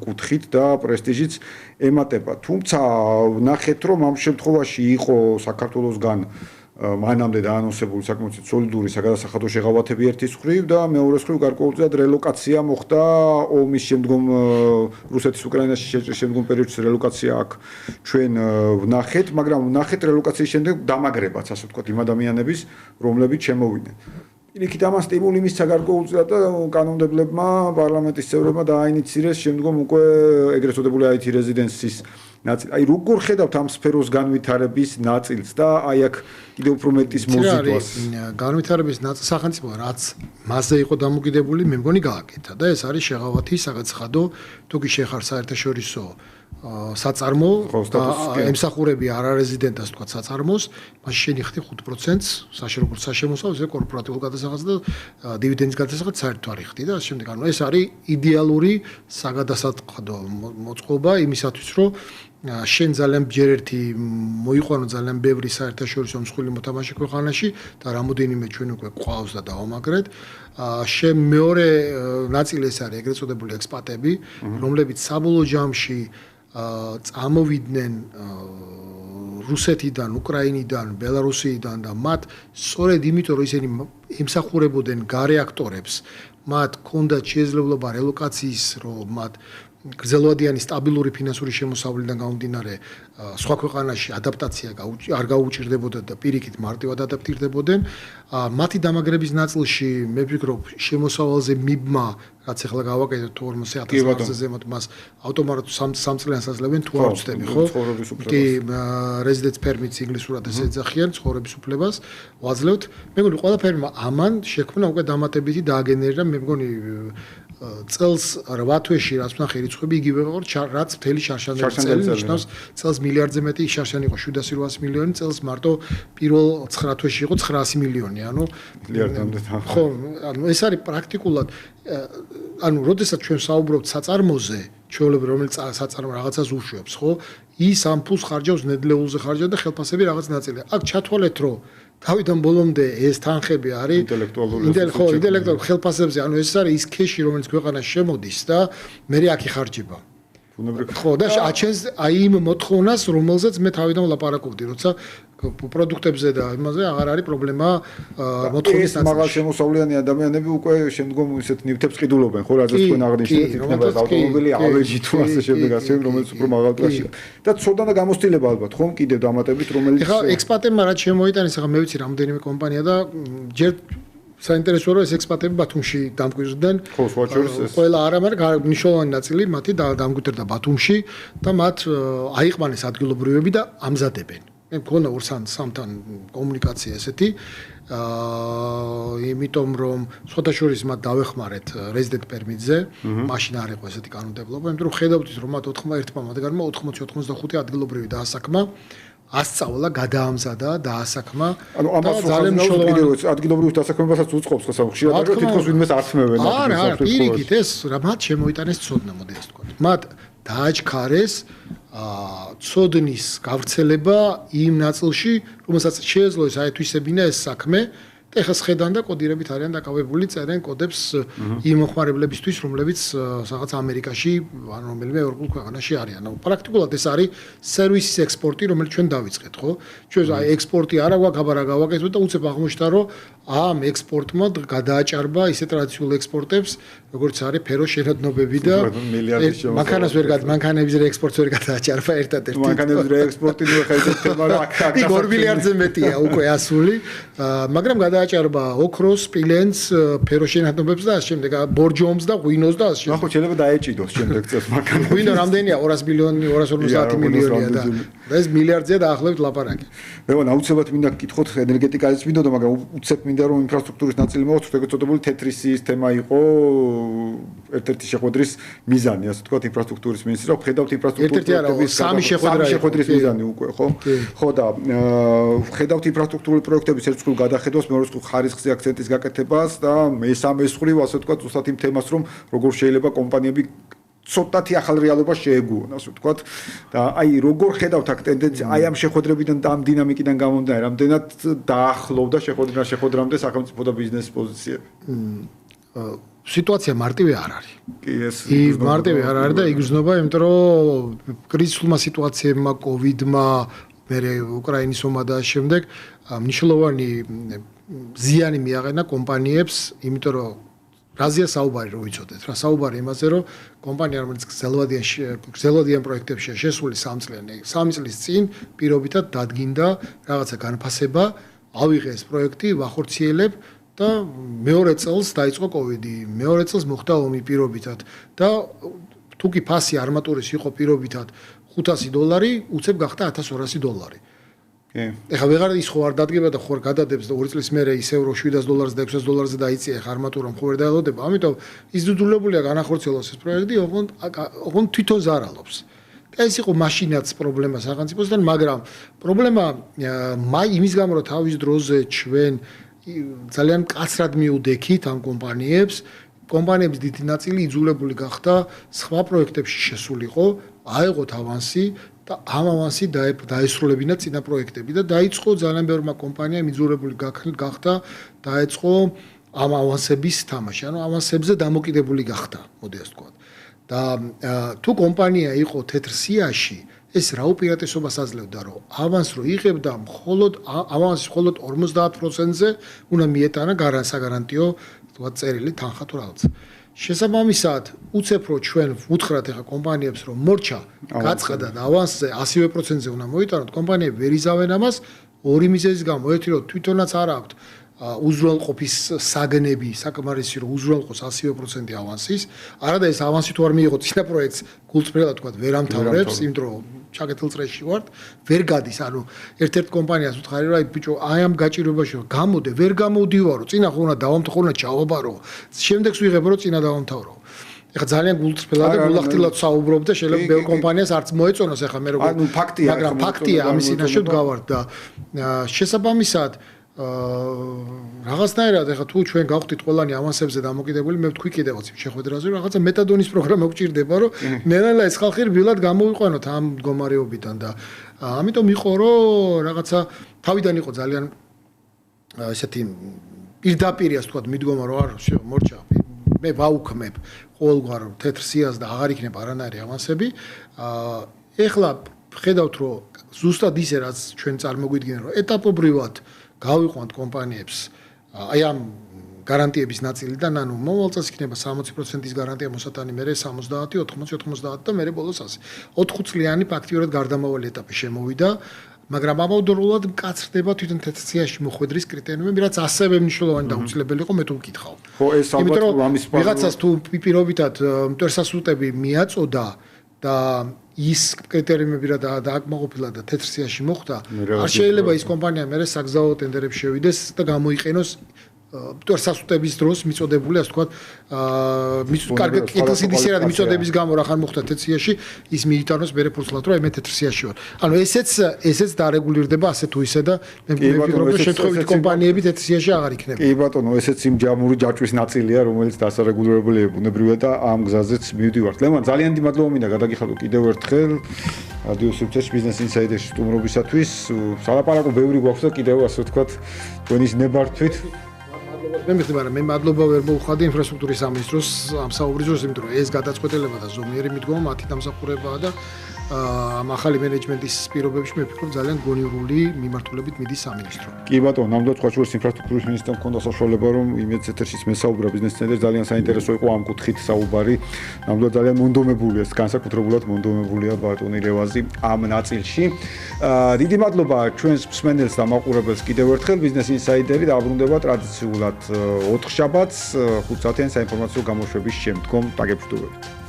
კუთხით და პრესტიჟიც ემატება. თუმცა ნახეთ რომ ამ შემთხვევაში იყო საქართველოსგან მანამდე დაანონსებული საკმაოდ სოლიდური საგადასახადო შეღავათები ერთის მხრივ და მეორეს მხრივ გარკვეულწილად რელოკაცია მოხდა ომის შემდგომ რუსეთის უკრაინაში შეჭრის შემდგომ პერიოდში რელოკაცია აქ ჩვენ ვნახეთ, მაგრამ ვნახეთ რელოკაციის შემდეგ დამაგრებაც ასე ვთქვათ იმ ადამიანების რომლებიც შემოვიდნენ. იქით ამას სტიმული მისცა გარკვეულწილად და კანონმდებლებმა პარლამენტის წევრებმა დააინიცირეს შემდგომ უკვე ეგრეთ წოდებული IT რეზიდენციის ნაწილი. აი როგორ ხედავთ ამ სფეროს განვითარების ნაწილს და აი აქ კიდევ უფრო მეტის მოზიდვას განვითარების ნაწილს სახელმწიფო რაც მასზე იყო დამოკიდებული მე მგონი გააკეთა და ეს არის შეღავათი საგადასახადო თუ კი შეხარ საერთაშორისო საწარმო ემსახურები არარეზიდენტას თქვა საწარმოს მას შენიხდი 5%-ს როგორც საშემოსავლო ესე კორპორატიულ გადასახადს და დივიდენდის გადასახადს საერთოდ არ იხდი და შემდეგ ანუ ეს არის იდეალური საგადასახადო მოწყობა იმისათვის რომ შენ ძალიან ჯერ ერთი მოიყვანო ძალიან ბევრი საერთაშორისო მსხვილი მოთამაშე ქვეყანაში და რამოდენიმე ჩვენ უკვე ყავს და დავამაგრეთ. შენ მეორე ნაწილი ეს არის ეგრეთ წოდებული ექსპატები, რომლებიც საბოლოო ჯამში წამოვიდნენ რუსეთიდან, უკრაინიდან, ბელარუსიიდან და მათ სწორედ იმიტომ რომ ისინი ემსახურებოდნენ გარე აქტორებს, მათ ჰქონდათ შესაძლებლობა რელოკაციის, რომ მათ გრძელვადიანი სტაბილური ფინანსური შემოსავლიდან გამომდინარე სხვა ქვეყანაში ადაპტაცია არ გაუჭირდებოდა და პირიქით მარტივად ადაპტირდებოდნენ. მათი დამაგრების ნაწილში მე ვფიქრობ შემოსავალზე მიბმა რაც ახლა გავაკეთეთ 40,000 ზემოთ მას ავტომატურად 3 წლიანს აძლევენ თუ არ ვცდები ხო? კი residence permits ინგლისურად ესე ეძახიან ცხოვრების უფლებას ვაძლევთ. მე მგონი ყველაფერმა ამან შექმნა უკვე დამატებითი დააგენერირა მე მგონი წელს 8 თვეში რაც ვნახე რიცხვები იგივე იყო, რაც მთელი შარშანდელი წელი ნიშნავს, წელს მილიარდზე მეტი შარშანი იყო 700-800 მილიონი, წელს მარტო პირველ 9 თვეში იყო 900 მილიონი, ანუ მილიარდამდე. ხო, ანუ ეს არის პრაქტიკულად ანუ როდესაც ჩვენ საუბრობთ საწარმოზე, ჩვეულებრივ რომელიც საწარმო რაღაცას უშვებს, ხო? ის ამ ფულს ხარჯავს ნედლეულზე ხარჯავს და ხელფასები რაღაც ნაწილი. აქ ჩათვალეთ, რომ თავიდან ბოლომდე ეს თანხები არის ინტელექტუალურ ხელფასებზე, ანუ ეს არის ის ქეში, რომელიც ქვეყანაში შემოდის და მე აქ იხარჯება. ხო, და აჩენს აი იმ მოთხოვნას, რომელზეც მე თავიდან ვლაპარაკობდი, როცა პროდუქტებზე და იმაზე აღარ არის პრობლემა მოთხოვნის ნაწილში. მაგალ შემოსავლიანი ადამიანები უკვე შემდგომ ისეთ ნივთებს ყიდულობენ, ხო, რაზეც თქვენ აღნიშნეთ, იქნება ავტომობილი ავეჯი თუ ასე შემდეგ, ასე რომელიც უფრო მაღალ კლასშია. და ცოდნა და გამოცდილება ალბათ, ხომ კიდევ დამატებით, რომელიც ხა ექსპატებმა რაც შემოიტანეს, ახლა მე ვიცი რამდენიმე კომპანია და ჯერ საინტერესოა რომ ეს ექსპატები ბათუმში დამკვიდრდნენ. ხო, სვაჩორის ეს. ყველა არა, მაგრამ მნიშვნელოვანი ნაწილი მათი დამკვიდრდა ბათუმში და მათ აიყვანეს ადგილობრივები და ამზადებენ. მე მქონდა ორ-სამთან კომუნიკაცია ესეთი. იმიტომ რომ სხვადასხვა მათ დავეხმარეთ resident permit-ზე, მაშინ არ იყო ესეთი კანონმდებლობა, იმიტომ რომ ხედავთ რომ მათ 81 მათგანმა 80-85 ადგილობრივი დაასაქმა. ასწავლა, გადაამზადა, დაასაქმა. ანუ ამას ძალიან მნიშვნელოვანია, ადგილობრივი დასაქმებასაც უწყობს ხა ხშირად, რომ თითქოს ვინმეს ართმევენ. არა, პირიქით ეს რა მათ შემოიტანეს ცოდნა, მოდი ასე ვთქვათ. მათ დააჩქარეს ცოდნის გავრცელება იმ ნაწილში, რომელსაც შეეძლო ეს აეთვისებინა ეს საქმე. ეხლა ხედან და კოდირებით არიან დაკავებული, წერენ კოდებს იმ მოხმარებლებისთვის, რომლებიც რაღაც ამერიკაში, ან რომელიმე ევროპულ ქვეყანაში არიან. ანუ პრაქტიკულად ეს არის სერვისის ექსპორტი, რომელიც ჩვენ დავიწყეთ, ხო? ჩვენ აი ექსპორტი არა გვაქვს, აბა რა გავაკეთოთ და უცებ აღმოჩნდა, რომ ამ ექსპორტმა გადააჭარბა ისე ტრადიციულ ექსპორტებს, როგორც არის ფეროშენადნობები და მანქანას ვერ მანქანების რეექსპორტს ვერ გადააჭარბა ერთადერთი. მანქანების რეექსპორტი ნუ ხა ისეთ თემა რა აქ 2 მილიარდზე მეტია უკვე ასული, მაგრამ აჭარბა ოქროს, სპილენს, ფეროშენადნობებს და ამ შემდეგ ბორჯომს და ღვინოს და ამ ახლა შეიძლება დაეჭიდოს შემდეგ წელს მანქანა. ღვინო რამდენია 200 მილიონი, 250 მილიონია და ეს მილიარდზეა დაახლოებით ლაპარაკი. მე ვონ აუცილებლად მინდა გკითხოთ ენერგეტიკაზეც მინდოდა, მაგრამ უცებ მინდა რომ ინფრასტრუქტურის ნაწილი მოვხსნათ, ეგრეთ წოდებული თეთრი სიის თემა იყო ერთ-ერთი შეხვედრის მიზანი, ასე ვთქვათ, ინფრასტრუქტურის მინისტრი, რომ ხედავთ ინფრასტრუქტურის სამი შეხვედრის მიზანი უკვე, ხო? ხო და ხედავთ ინფრასტრუქტურული პროექტების ერთგულ გადახედვას, მეორე ხარისხზე აქცენტის გაკეთებას და მესამე მხრივ, ასე ვთქვათ, უბრალოდ იმ თემას, რომ როგორ შეიძლება კომპანიები ცოტათი ახალ რეალობას შეეგუონ, ასე ვთქვათ. და აი როგორ ხედავთ აქ ტენდენცია, აი ამ შეხვედრებიდან და ამ დინამიკიდან გამომდინარე, რამდენად დაახლოვდა შეხვედრამდე სახელმწიფო და ბიზნესის პოზიციები? სიტუაცია მარტივი არ არის. კი, ეს მარტივი არ არის და იგრძნობა, იმიტომ რომ კრიზისულმა სიტუაციებმა, კოვიდმა, მერე უკრაინის ომმა და შემდეგ მნიშვნელოვანი ზიანი მიაყენა კომპანიებს, იმიტომ რომ რაზეა საუბარი რო ვიცოდეთ რა საუბარი იმაზე რომ კომპანია რომელიც გრძელვადიან პროექტებში შესული 3 წლის წინ პირობითად დადგინდა რაღაცა განფასება ავიღეს პროექტი ვახორციელებ და მეორე წელს დაიწყო კოვიდი მეორე წელს მოხდა ომი პირობითად და თუკი ფასი armaturis იყო პირობითად $500 უცებ გახდა $1200 ეხლა ვეღარ ის ხო არ დადგება და ხო არ გადადებს და 2 წლის მერე ისევ რო $700 და $600-ზე დაიწია ეხლა armatura ხო ვერ დაელოდება ამიტომ ის დუდულებულია განახორციელოს ეს პროექტი ოღონდ თვითონ ზარალობს ეს იყო მაშინაც პრობლემა სახელმწიფოსთან მაგრამ პრობლემა იმის გამო რომ თავის დროზე ჩვენ ძალიან კაცრად მიუდექით ამ კომპანიების დიდი ნაწილი იძულებული გახდა სხვა პროექტებში შესულიყო აეღოთ ავანსი და ამ ავანსი დაესრულებინა წინა პროექტები და დაიწყო ძალიან ბევრმა კომპანიამ იძულებული გახდა დაეწყო ამ ავანსების თამაში ანუ ავანსებზე დამოკიდებული გახდა მოდი ასე ვთქვათ და თუ კომპანია იყო თეთრ სიაში ეს რა უპირატესობას აძლევდა რომ ავანს რო იღებდა მხოლოდ ავანსის მხოლოდ 50%-ზე უნდა მიეტანა საგარანტიო თქვათ წერილი თანხა თუ რაღაც შესაბამისად უცებ რო ჩვენ ვუთხრათ ახლა კომპანიებს რომ მორჩა გაცხადა და ავანსზე 100%-ზე უნდა მოიტანოთ კომპანიები ვერ იზავენ ამას ორი მიზეზის გამო ერთი რომ თვითონაც არ აქვთ უზრუნველყოფის საგნები საკმარისი რომ უზრუნველყოს 100% ავანსის არადა ეს ავანსი თუ არ მიიღო წინა პროექტს გულწრფელად თქვა ვერ ამთავრებს იმიტომ რომ ჩაკეტილ წრეში ვართ ვერ გადის ანუ ერთ-ერთ კომპანიას ვთხარი რომ აი ბიჭო აი ამ გაჭირვებაში გამოდე ვერ გამოდივარო წინა ხო უნდა დავამთავრო უნდა ჩავაბარო შემდეგს ვიღებო რომ წინა დავამთავრო ეხლა ძალიან გულწრფელად და გულახდილად საუბრობ და შეიძლება ბევრ კომპანიას არც მოეწონოს ეხლა მე როგორ ანუ ფაქტია მაგრამ ფაქტია ამის წინაშე ვდგავართ და შესაბამისად რაღაცნაირად ეხლა თუ ჩვენ გავხდით ყველანი ავანსებზე დამოკიდებული მე ვთქვი კიდევაც შეხვედრაზე რომ რაღაცა მეტადონის პროგრამა გვჭირდება რომ ნელა ეს ხალხი რბილად გამოვიყვანოთ ამ მდგომარეობიდან და ამიტომ იყო რომ რაღაცა თავიდან იყო ძალიან ესეთი პირდაპირი ასე ვთქვათ მიდგომა რომ არ მორჩა მე ვაუქმებ ყოველგვარ თეთრ სიას და აღარ იქნება არანაირი ავანსები ეხლა ხედავთ რომ ზუსტად ისე რაც ჩვენ წარმოგვიდგენა რომ ეტაპობრივად გავიყვანთ კომპანიებს აი ამ გარანტიების ნაწილიდან ანუ მომავალ წელს იქნება 60%-ის გარანტია მოსატანი მერე 70 80 და მერე ბოლოს 100 4 წლიანი ფაქტიურად გარდამავალი ეტაპი შემოვიდა მაგრამ ამავდროულად მკაცრდება თვითონ თეთრციაში მოხვედრის კრიტერიუმები რაც ასევე მნიშვნელოვანი და უცილებელი იყო მე თუ ვკითხავ ხო ეს ალბათ ამის ვიღაცას თუ პირობითად მტვერსასრუტები მიაწოდა და ის კრიტერიუმები რა დააკმაყოფილა და თეთრციაში მოხვდა არ შეიძლება ის კომპანია მერე საგზაო ტენდერებში შევიდეს და გამოიყენოს მტვერსასრუტების დროს მიწოდებული ასე ვთქვათ კარგი კეთილსინდისერად მიწოდების გამო რა ხარ მოხდა თეთრციაში ის მიიტანოს მერე ფურცლად რომ მე თეთრციაში ვარ ანუ ესეც დარეგულირდება ასე თუ ისე და მე ვფიქრობ რომ შემთხვევით კომპანიები თეთრციაში აღარ იქნება კი ბატონო ესეც იმ ჯამური ჯაჭვის ნაწილია რომელიც დასარეგულირებულია ბუნებრივად და ამ გზაზეც მივდივართ ლევან ძალიან დიდი მადლობა მინდა გადაგიხადო კიდევ ერთხელ რადიო სივრცეში ბიზნეს ინსაიდერში სტუმრობისათვის სალაპარაკო ბევრი გვაქვს და კიდევ ასე ვთქვათ თქვენის ნებართვით მე მიხდება რომ მე მადლობა ვერ მოვხადი ინფრასტრუქტურის სამინისტროს ამ საუბრის დროს იმიტომ რომ ეს გადაწყვეტილება და ზომიერი მიდგომა მათი დამსახურებაა და ამ ახალი მენეჯმენტის პირობებში მე ვფიქრობ ძალიან გონივრული მიმართულებით მიდის სამინისტრო. კი ბატონო, ნამდვილად ხვალშურის ინფრასტრუქტურის მინისტრმა ჰქონდა საშუალება რომ იმედს ეთერშიც მესაუბრა ბიზნეს ცენტრში ძალიან საინტერესო იყო ამ კუთხით საუბარი. ნამდვილად ძალიან მონდომებულია, განსაკუთრებულად მონდომებულია ბატონი ლევაზი ამ ნაწილში. დიდი მადლობა ჩვენს მსმენელს და მაყურებელს კიდევ ერთხელ ბიზნეს ინსაიდერი დააბრუნდება ტრადიციულად 4 შაბათს 5 საათიან საინფორმაციო გამოშვების შემდგომ. დაგებშვდებით.